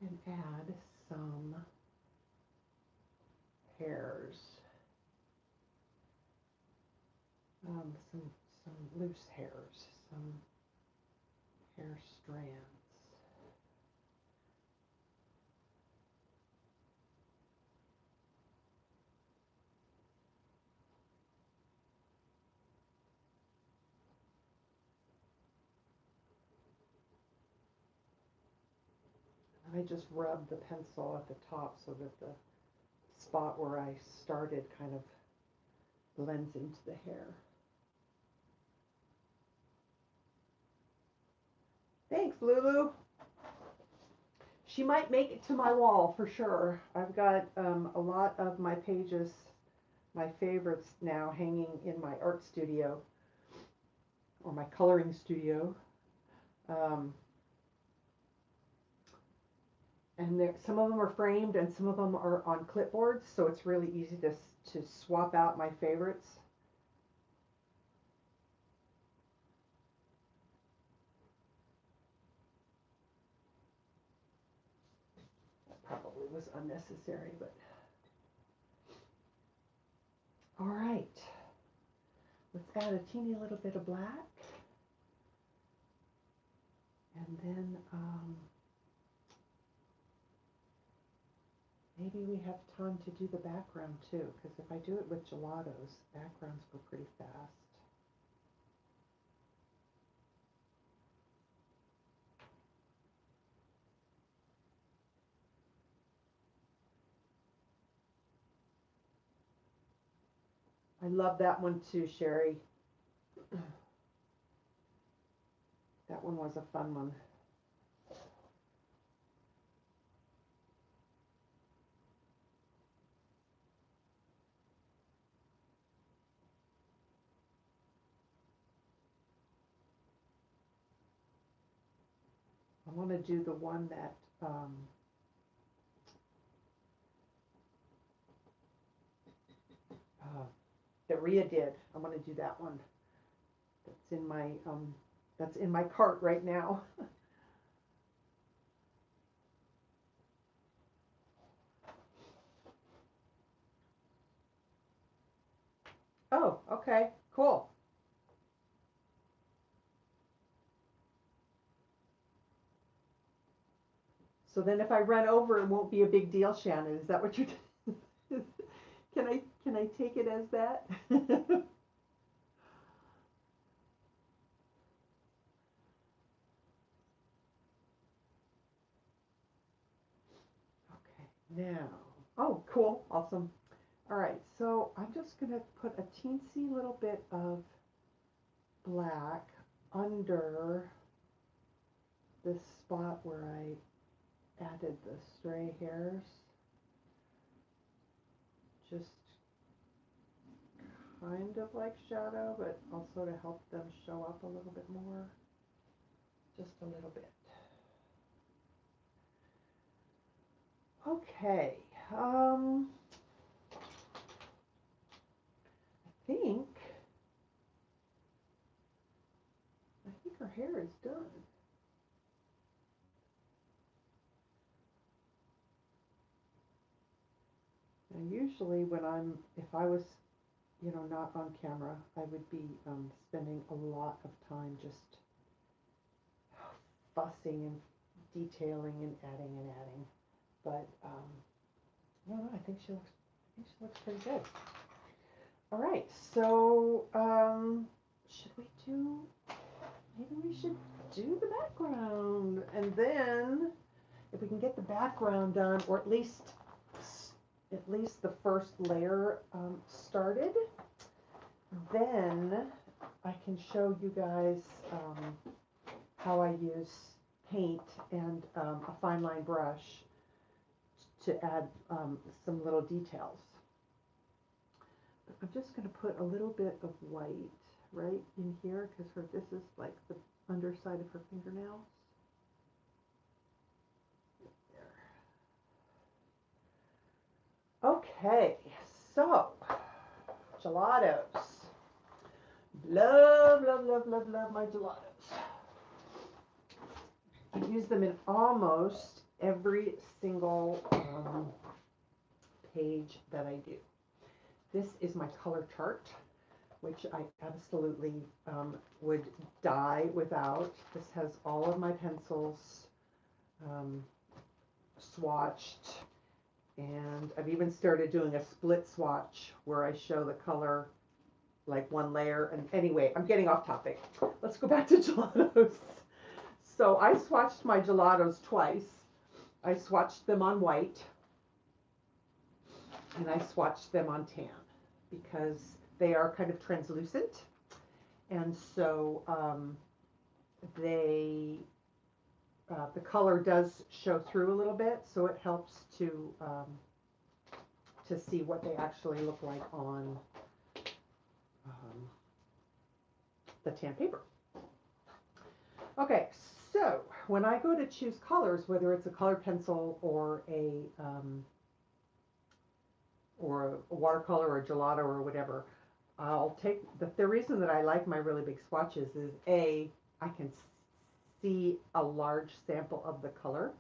and add some hairs, some loose hairs, some hair strands. I just rubbed the pencil at the top so that the spot where I started kind of blends into the hair. Thanks, Lulu. She might make it to my wall for sure. I've got a lot of my pages, my favorites now, hanging in my art studio or my coloring studio. And some of them are framed and some of them are on clipboards, so it's really easy to swap out my favorites. That probably was unnecessary, but all right. Let's add a teeny little bit of black. And then maybe we have time to do the background too, because if I do it with gelatos, backgrounds go pretty fast. I love that one too, Sherry. That one was a fun one. I want to do the one that Rhea did. I want to do that one. That's in my cart right now. Oh, okay, cool. So then if I run over, it won't be a big deal, Shannon. Is that what you're Can I take it as that? Okay, now. Oh, cool, awesome. All right, so I'm just going to put a teensy little bit of black under this spot where I added the stray hairs. Just kind of like shadow, but also to help them show up a little bit more. Just a little bit. Okay. I think her hair is done. Now usually when if I was you know, not on camera, I would be spending a lot of time just fussing and detailing and adding and adding. But no, no, I think she looks pretty good. All right, so should we do? Maybe we should do the background, and then if we can get the background done, or at least the first layer started, then I can show you guys how I use paint and a fine line brush to add some little details. I'm just going to put a little bit of white right in here because this is like the underside of her fingernails. There. Okay, so gelatos. Love, love, love, love, love my gelatos. I use them in almost every single page that I do. This is my color chart, which I absolutely would die without. This has all of my pencils swatched, and I've even started doing a split swatch where I show the color like one layer. And anyway, I'm getting off topic. Let's go back to gelatos. So I swatched my gelatos twice. I swatched them on white and I swatched them on tan because they are kind of translucent, and so the color does show through a little bit, so it helps to see what they actually look like on the tan paper. Okay, so when I go to choose colors, whether it's a colored pencil or a watercolor or a gelato or whatever, I'll take the reason that I like my really big swatches is A, I can see a large sample of the color,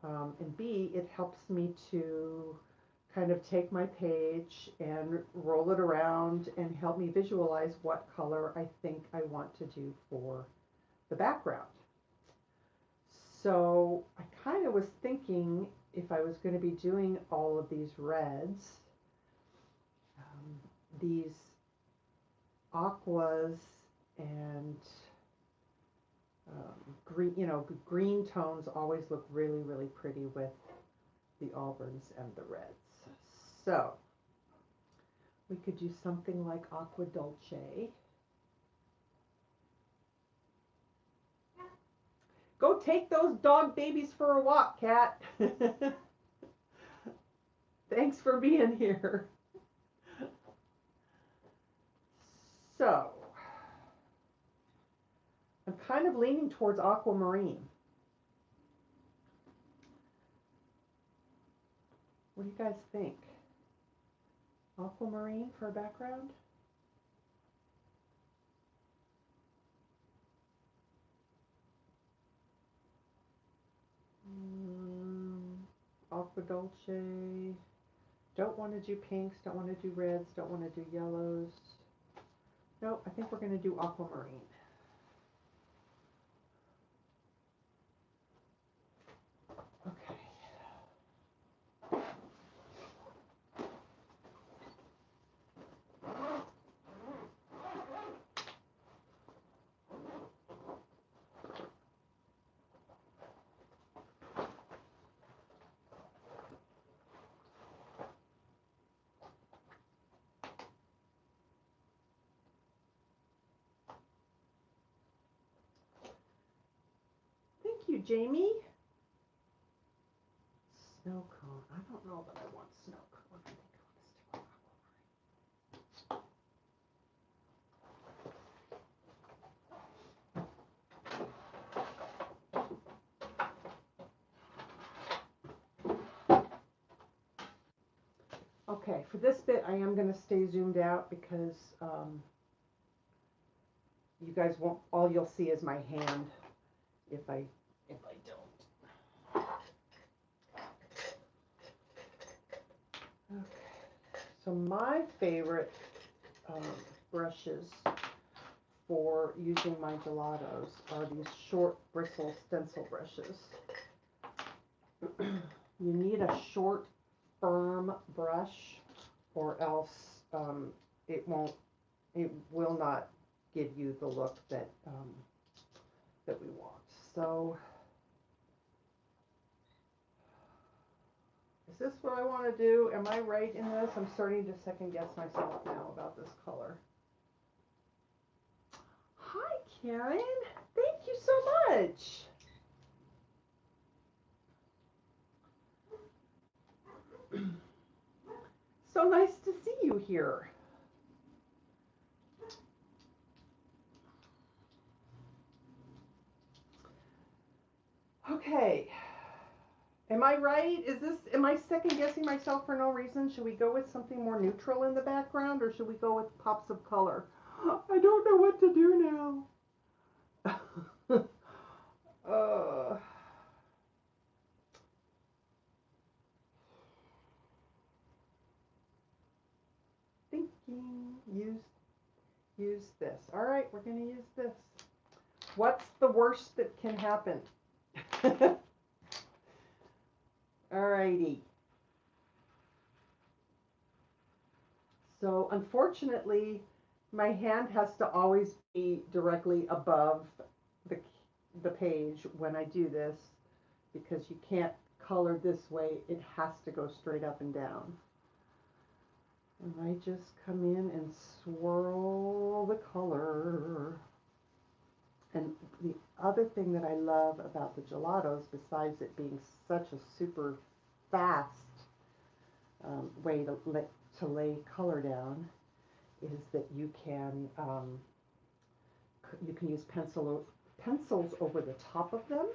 and B, it helps me to kind of take my page and roll it around and help me visualize what color I think I want to do for the background. So I kind of was thinking if I was going to be doing all of these reds, these aquas and green, green tones always look really, really pretty with the auburns and the reds. So we could do something like Aqua Dolce. Go take those dog babies for a walk, Cat. Thanks for being here. So I'm kind of leaning towards aquamarine. What do you guys think? Aquamarine for a background? Aqua Dolce. Don't want to do pinks, don't want to do reds, don't want to do yellows. Nope, I think we're going to do aquamarine. Okay. Thank you, Jamie. Snow cone. I don't know that I want snow cone. I think I want to stick with aquamarine. Okay, for this bit, I am going to stay zoomed out because you guys won't. All you'll see is my hand if I don't. Okay. So my favorite brushes for using my gelatos are these short bristle stencil brushes. You need a short, firm brush, or else it will not give you the look that that we want. So, is this what I want to do? Am I right in this? I'm starting to second guess myself now about this color. Hi, Karen. Thank you so much. So nice to see you here. Okay. Am I right? Am I second guessing myself for no reason? Should we go with something more neutral in the background, or should we go with pops of color? I don't know what to do now. Thinking. Use this. All right, we're going to use this. What's the worst that can happen? Alrighty. So unfortunately, my hand has to always be directly above the page when I do this, because you can't color this way. It has to go straight up and down. And I just come in and swirl the color. And the other thing that I love about the gelatos, besides it being such a super fast way to lay color down, is that you can use pencils over the top of them,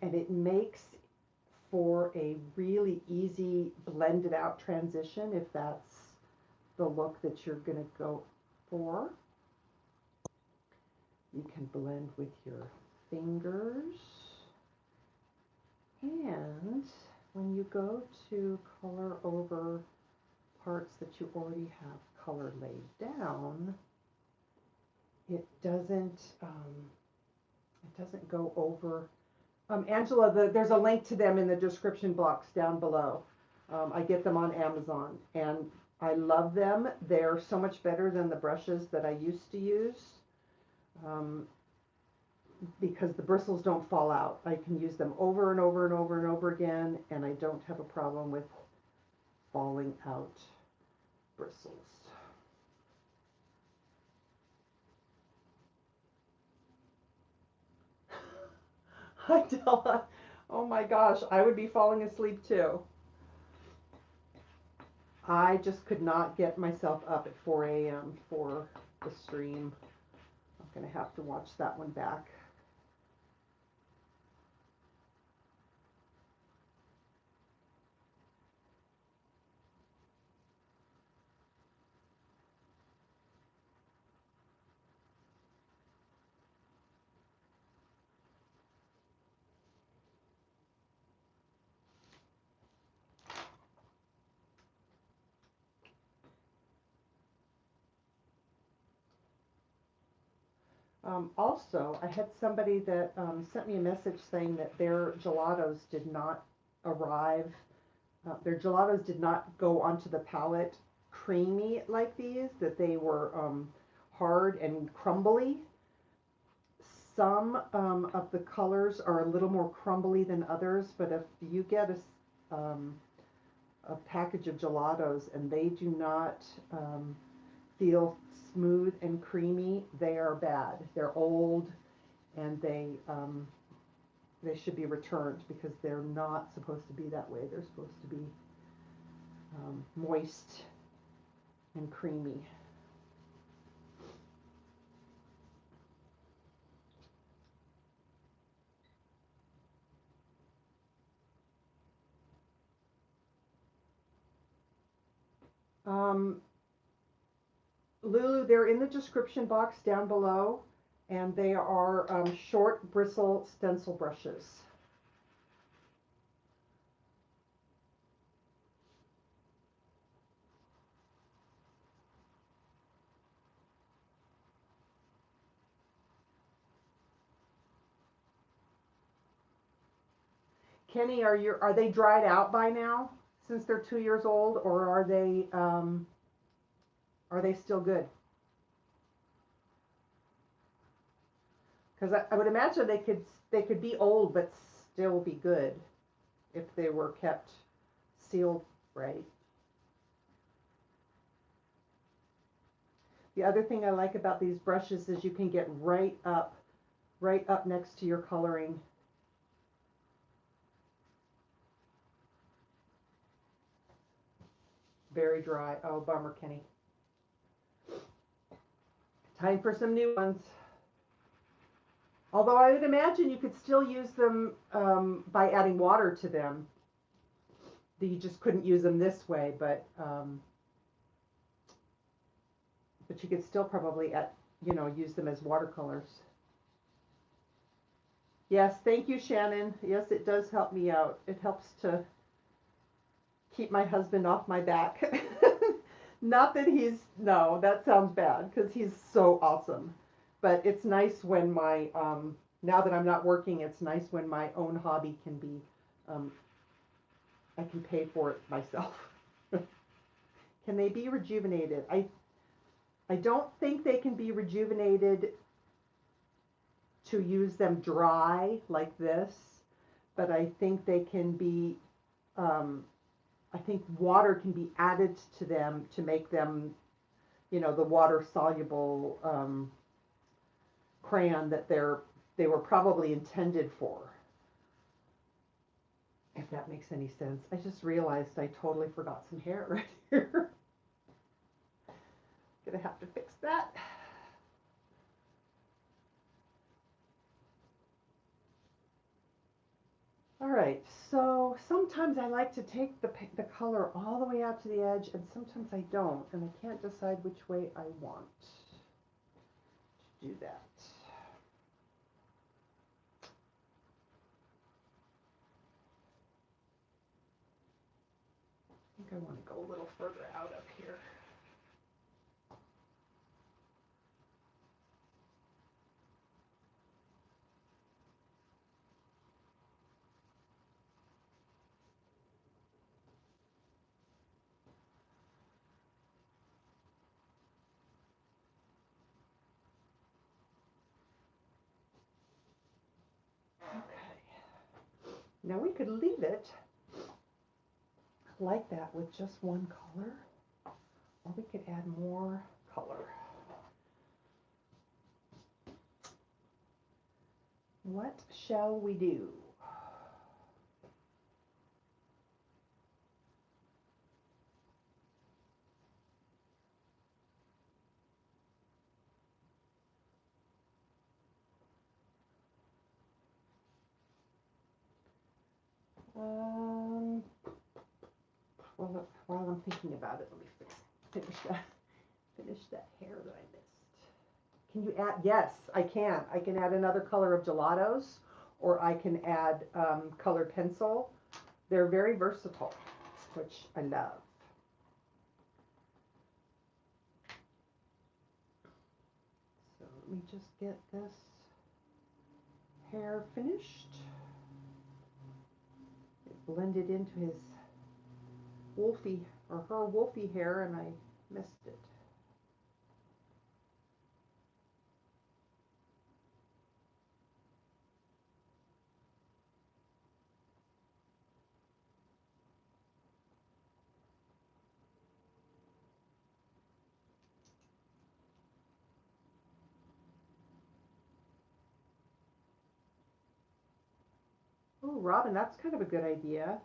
and it makes for a really easy blended out transition if that's the look that you're going to go for. You can blend with your fingers, and when you go to color over parts that you already have color laid down, it doesn't go over. Angela, there's a link to them in the description box down below. I get them on Amazon, and I love them. They're so much better than the brushes that I used to use, because the bristles don't fall out. I can use them over and over and over and over again, and I don't have a problem with falling out bristles. Hi, Della. Oh my gosh, I would be falling asleep too. I just could not get myself up at 4 a.m. for the stream. I'm going to have to watch that one back. Also, I had somebody that sent me a message saying that their gelatos did not arrive, their gelatos did not go onto the palette creamy like these, that they were hard and crumbly. Some of the colors are a little more crumbly than others, but if you get a package of gelatos and they do not feel smooth and creamy, they are bad. They're old, and they should be returned, because they're not supposed to be that way. They're supposed to be moist and creamy. Lulu, they're in the description box down below, and they are short bristle stencil brushes. Kenny, are they dried out by now since they're 2 years old, or are they still good? Because I would imagine they could be old but still be good if they were kept sealed right. The other thing I like about these brushes is you can get right up next to your coloring. Very dry. Oh, bummer, Kenny. Time for some new ones. Although I would imagine you could still use them by adding water to them. You just couldn't use them this way, but you could still probably use them as watercolors. Yes, thank you, Shannon. Yes, it does help me out. It helps to keep my husband off my back. Not that no, that sounds bad, because he's so awesome. But it's nice when my, now that I'm not working, it's nice when my own hobby can be, I can pay for it myself. Can they be rejuvenated? I don't think they can be rejuvenated to use them dry like this, but I think they can be, I think water can be added to them to make them, the water soluble crayon that they were probably intended for. If that makes any sense. I just realized I totally forgot some hair right here. Gonna have to fix that. All right, so sometimes I like to take the color all the way out to the edge, and sometimes I don't, and I can't decide which way I want to do that. I think I want to go a little further out up here. Okay. Now we could leave it like that with just one color, or we could add more color. What shall we do? Well, while I'm thinking about it, let me finish that hair that I missed. Can you add? Yes, I can. I can add another color of gelatos, or I can add colored pencil. They're very versatile, which I love. So let me just get this hair finished. It blended into his wolfy, or her wolfy hair, and I missed it. Oh, Robin, that's kind of a good idea.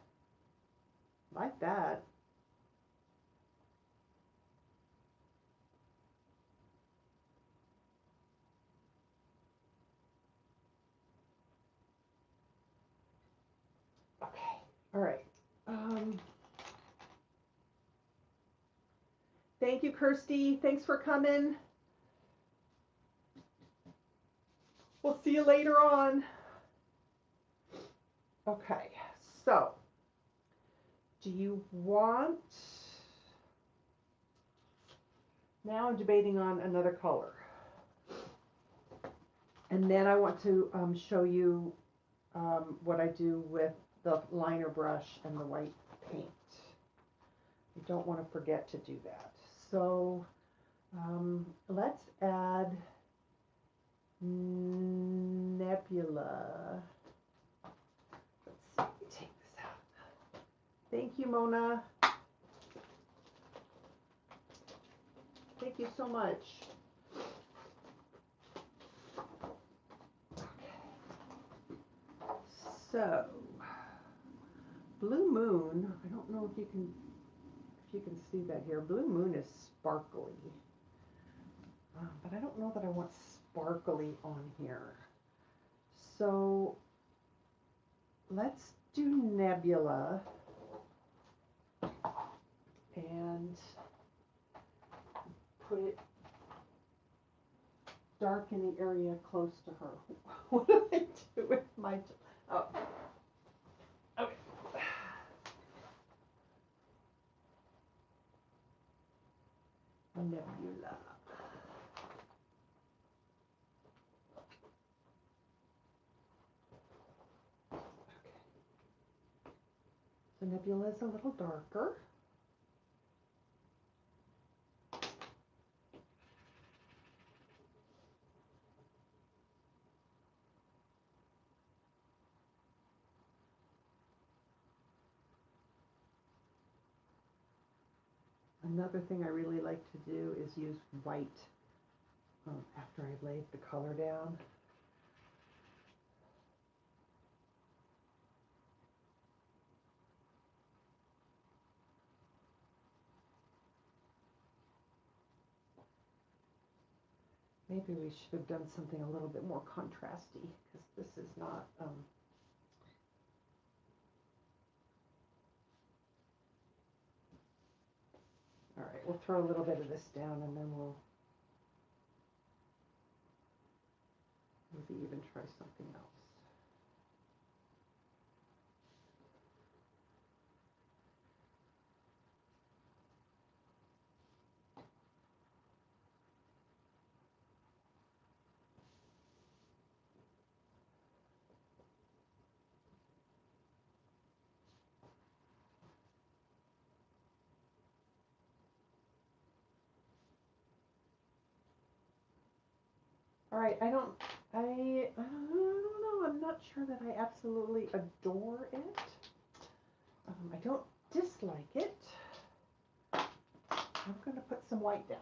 Like that. Okay, all right. Thank you, Kirsty. Thanks for coming. We'll see you later on. Okay, so do you want, now I'm debating on another color. And then I want to show you what I do with the liner brush and the white paint. You don't want to forget to do that. So let's add Nebula. Let's see, let me take this out. Thank you, Mona. Thank you so much. So, Blue Moon, I don't know if you can see that here. Blue Moon is sparkly. But I don't know that I want sparkly on here. So, let's do Nebula. And put it dark in the area close to her. What do I do with my... Oh. Okay. Nebula. Okay. So Nebula is a little darker. Another thing I really like to do is use white after I've laid the color down. Maybe we should have done something a little bit more contrasty, because this is not... All right, we'll throw a little bit of this down, and then we'll maybe even try something else. All right, I don't know. I'm not sure that I absolutely adore it. I don't dislike it. I'm going to put some white down.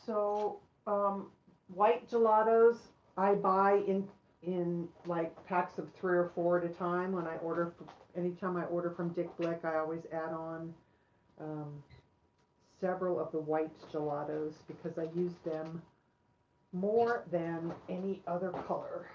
So, white gelatos I buy in like packs of 3 or 4 at a time. When I order, anytime I order from Dick Blick, I always add on several of the white gelatos because I use them more than any other color.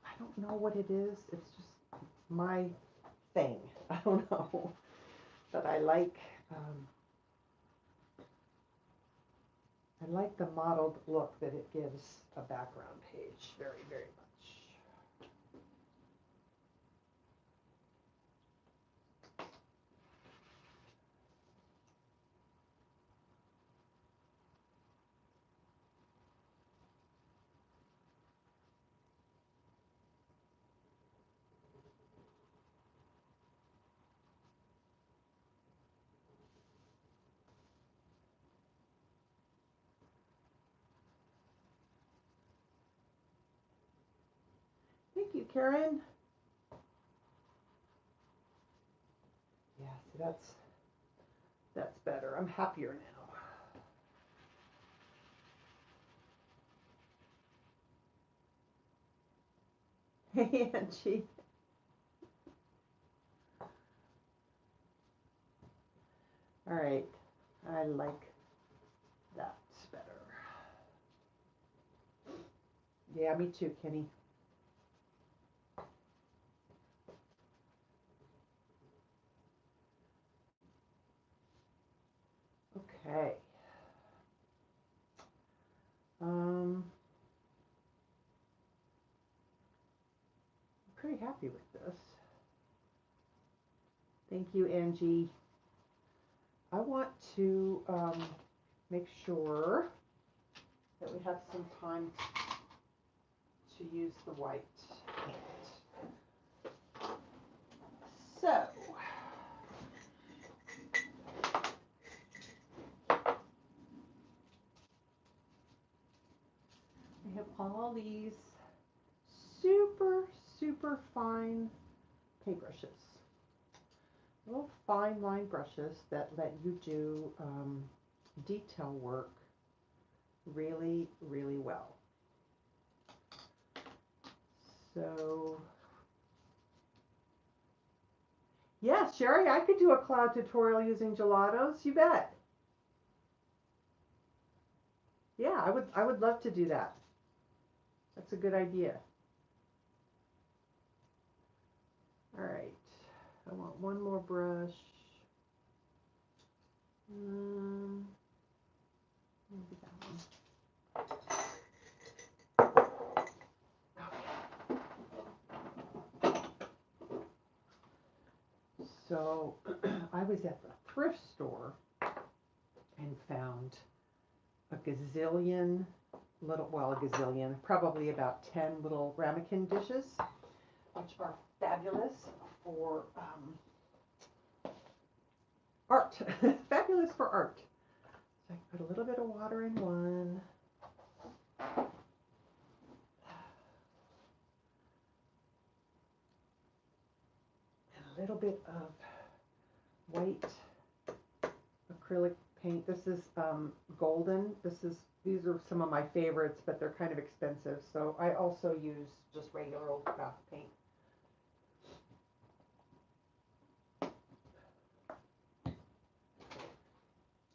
I don't know what it is. It's just my thing. I don't know. But I like the mottled look that it gives a background page very, very much. Thank you, Karen. Yeah, see, that's better. I'm happier now. Hey, Angie. All right, I like that better. Yeah, me too, Kenny. Okay. pretty happy with this. Thank you, Angie. I want to make sure that we have some time to use the white paint. So, I have all these super, super fine paintbrushes. Little fine line brushes that let you do detail work really, really well. So, yeah, Sherry, I could do a cloud tutorial using gelatos. You bet. Yeah, I would love to do that. That's a good idea. All right, I want one more brush. Maybe that one. So I was at the thrift store and found a gazillion little, well, a gazillion, probably about 10 little ramekin dishes, which are fabulous for art. Fabulous for art. So I put a little bit of water in one. And a little bit of white acrylic paint. This is golden. These are some of my favorites, but they're kind of expensive. So I also use just regular old craft paint.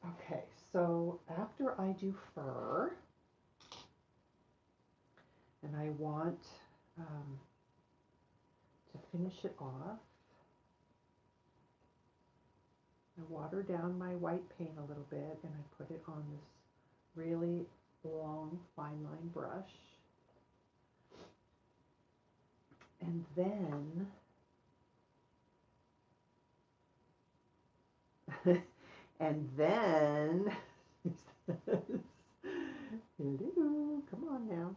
Okay, so after I do fur, and I want to finish it off, I water down my white paint a little bit and I put it on this really long fine line brush. And then hello, come on now.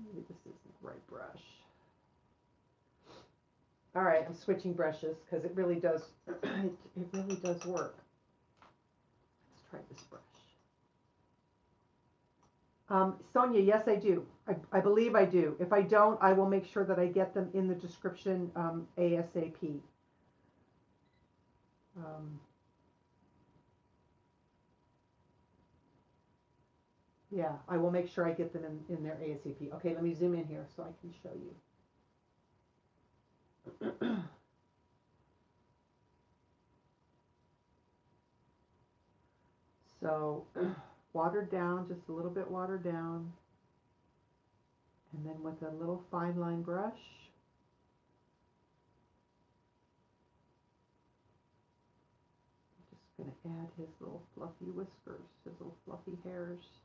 Maybe this isn't the right brush. All right, I'm switching brushes because it really does it really does work. Let's try this brush. Sonia, yes, I do. I believe I do. If I don't, I will make sure that I get them in the description ASAP. Yeah, I will make sure I get them in there ASAP. Okay, let me zoom in here so I can show you. So, watered down, just a little bit watered down. And then with a little fine line brush, I'm just going to add his little fluffy whiskers, his little fluffy hairs.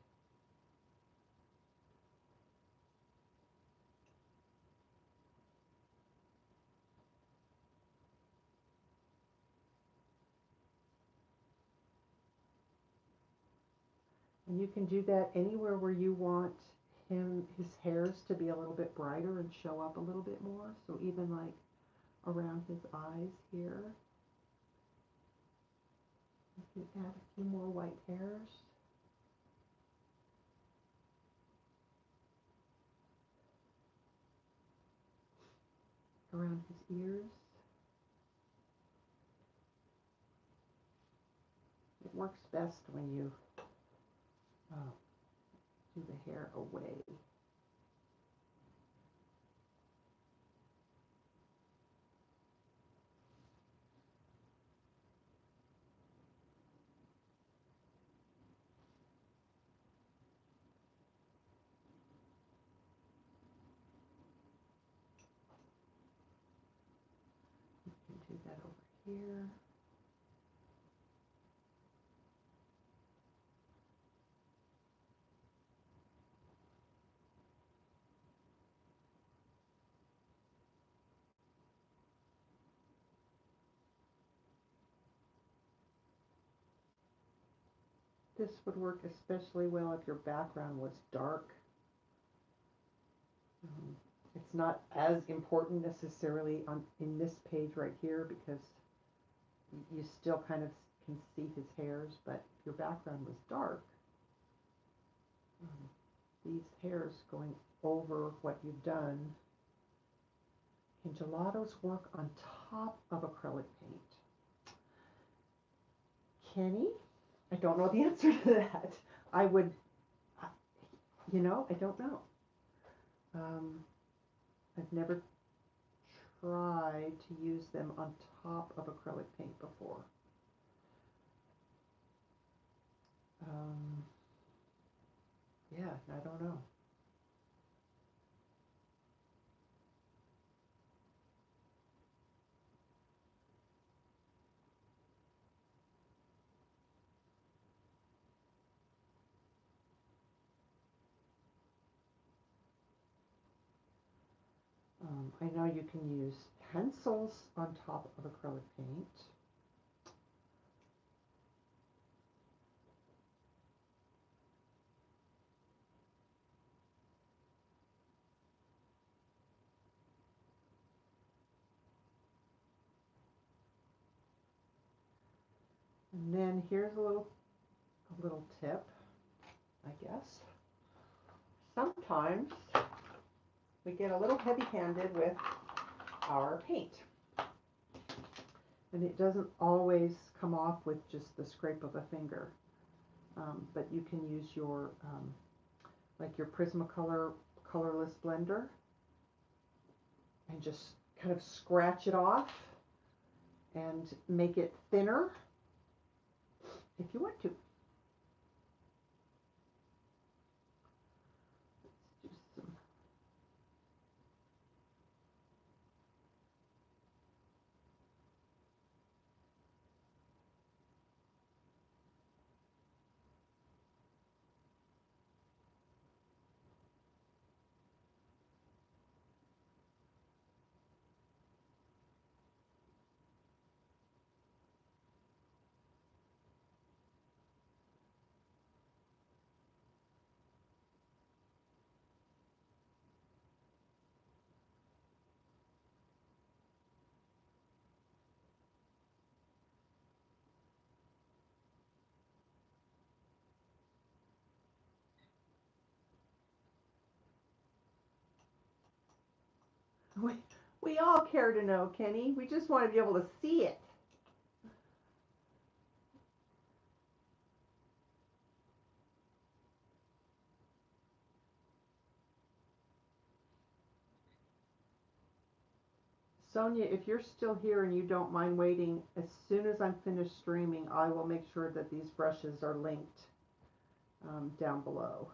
And you can do that anywhere where you want his hairs to be a little bit brighter and show up a little bit more. So even like around his eyes here, you can add a few more white hairs. Around his ears. It works best when you do the hair away. You can do that over here. This would work especially well if your background was dark. It's not as important necessarily in this page right here because you still kind of can see his hairs, but if your background was dark, these hairs going over what you've done. Can gelatos work on top of acrylic paint? Kenny, I don't know the answer to that. I would, I don't know. I've never tried to use them on top of acrylic paint before. Yeah, I don't know. I know you can use pencils on top of acrylic paint. And then here's a little tip, I guess. Sometimes we get a little heavy-handed with our paint. And it doesn't always come off with just the scrape of a finger. But you can use your, like your Prismacolor colorless blender and just kind of scratch it off and make it thinner if you want to. Let's do some. We all care to know, Kenny. We just want to be able to see it. Sonia, if you're still here and you don't mind waiting, as soon as I'm finished streaming, I will make sure that these brushes are linked down below.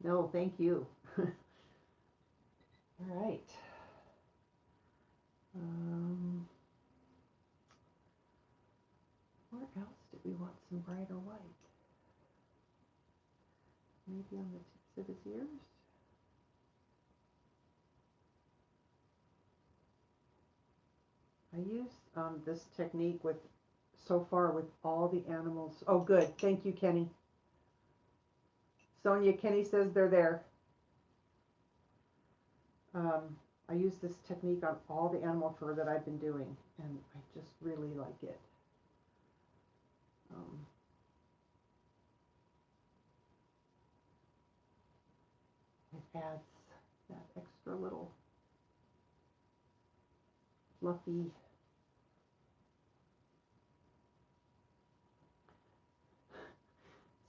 No, thank you. All right. Where else did we want some brighter white? Maybe on the tips of his ears? I use this technique so far with all the animals. Oh, good. Thank you, Kenny. Sonia, Kenny says they're there. I use this technique on all the animal fur that I've been doing, and I just really like it. It adds that extra little fluffy.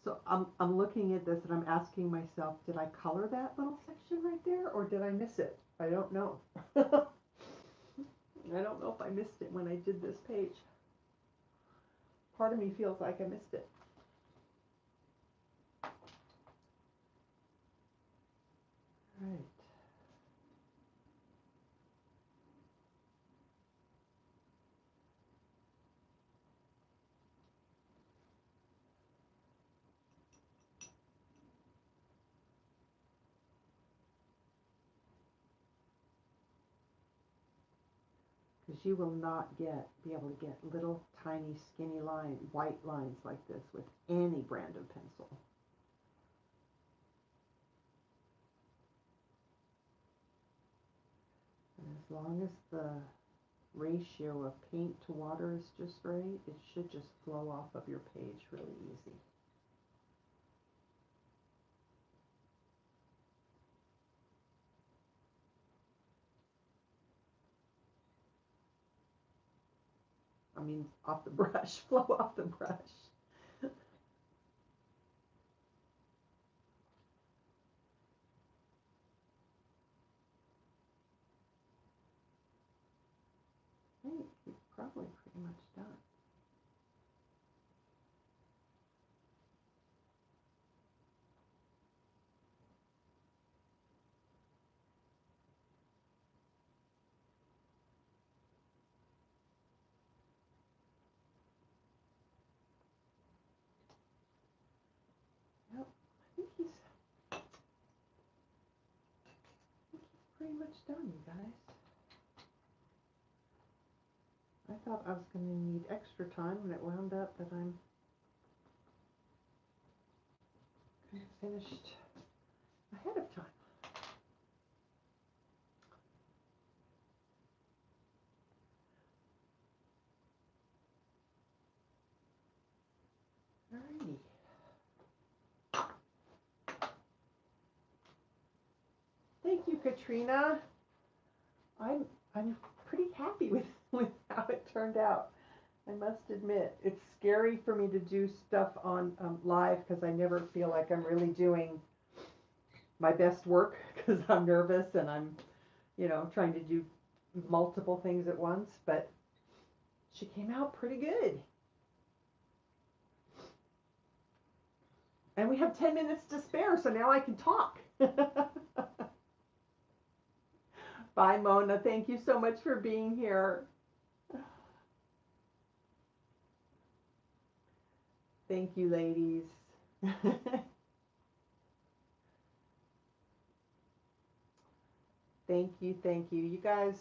So I'm looking at this and I'm asking myself, did I color that little section right there, or did I miss it? I don't know. I don't know if I missed it when I did this page. Part of me feels like I missed it. Right. Because you will not be able to get little tiny skinny white lines like this with any brand of pencil. And as long as the ratio of paint to water is just right, it should just flow off of your page really easy. I mean, off the brush, flow off the brush. I think you're probably pretty much done. Yep, I think he's pretty much done, you guys. I thought I was going to need extra time, and it wound up that I'm kind of finished ahead of time. Alrighty. Thank you, Katrina. I'm pretty happy with how it turned out. I must admit, it's scary for me to do stuff on live because I never feel like I'm really doing my best work because I'm nervous and I'm, trying to do multiple things at once. But she came out pretty good. And we have 10 minutes to spare, so now I can talk. Bye, Mona. Thank you so much for being here. Thank you, ladies. Thank you, thank you. You guys,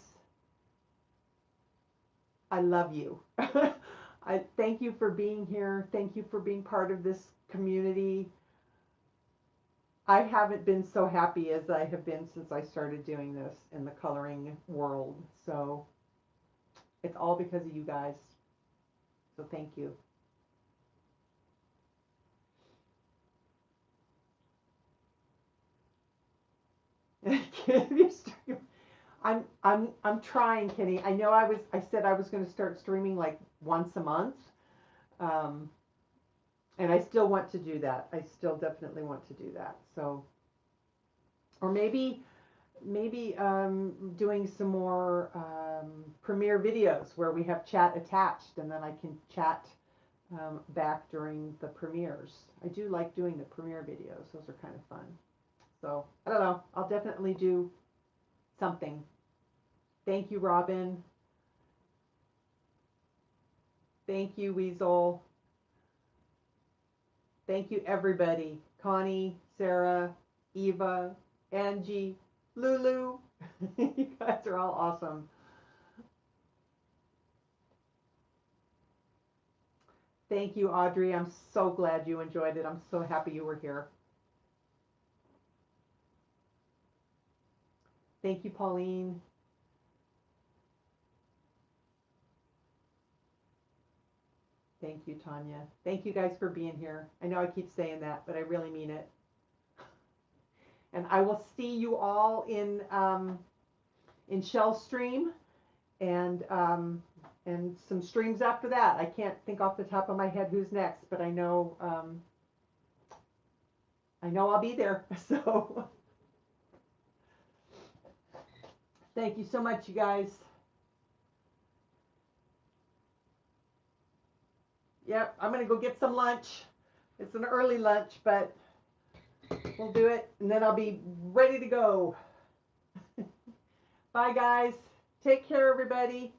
I love you. I thank you for being here. Thank you for being part of this community. I haven't been so happy as I have been since I started doing this in the coloring world. So it's all because of you guys. So thank you. I'm trying, Kenny. I know I said I was going to start streaming like once a month. And I still want to do that. I still definitely want to do that. So, or maybe doing some more Premiere videos where we have chat attached, and then I can chat back during the premieres. I do like doing the Premiere videos. Those are kind of fun. So I don't know. I'll definitely do something. Thank you, Robin. Thank you, Weasel. Thank you, everybody. Connie, Sarah, Eva, Angie, Lulu. You guys are all awesome. Thank you, Audrey. I'm so glad you enjoyed it. I'm so happy you were here. Thank you, Pauline. Thank you, Tanya. Thank you guys for being here. I know I keep saying that, but I really mean it. And I will see you all in Shell Stream and some streams after that. I can't think off the top of my head who's next, but I know I'll be there. So thank you so much, you guys. Yep, I'm gonna go get some lunch. It's an early lunch, but We'll do it, and then I'll be ready to go. Bye, guys. Take care, everybody.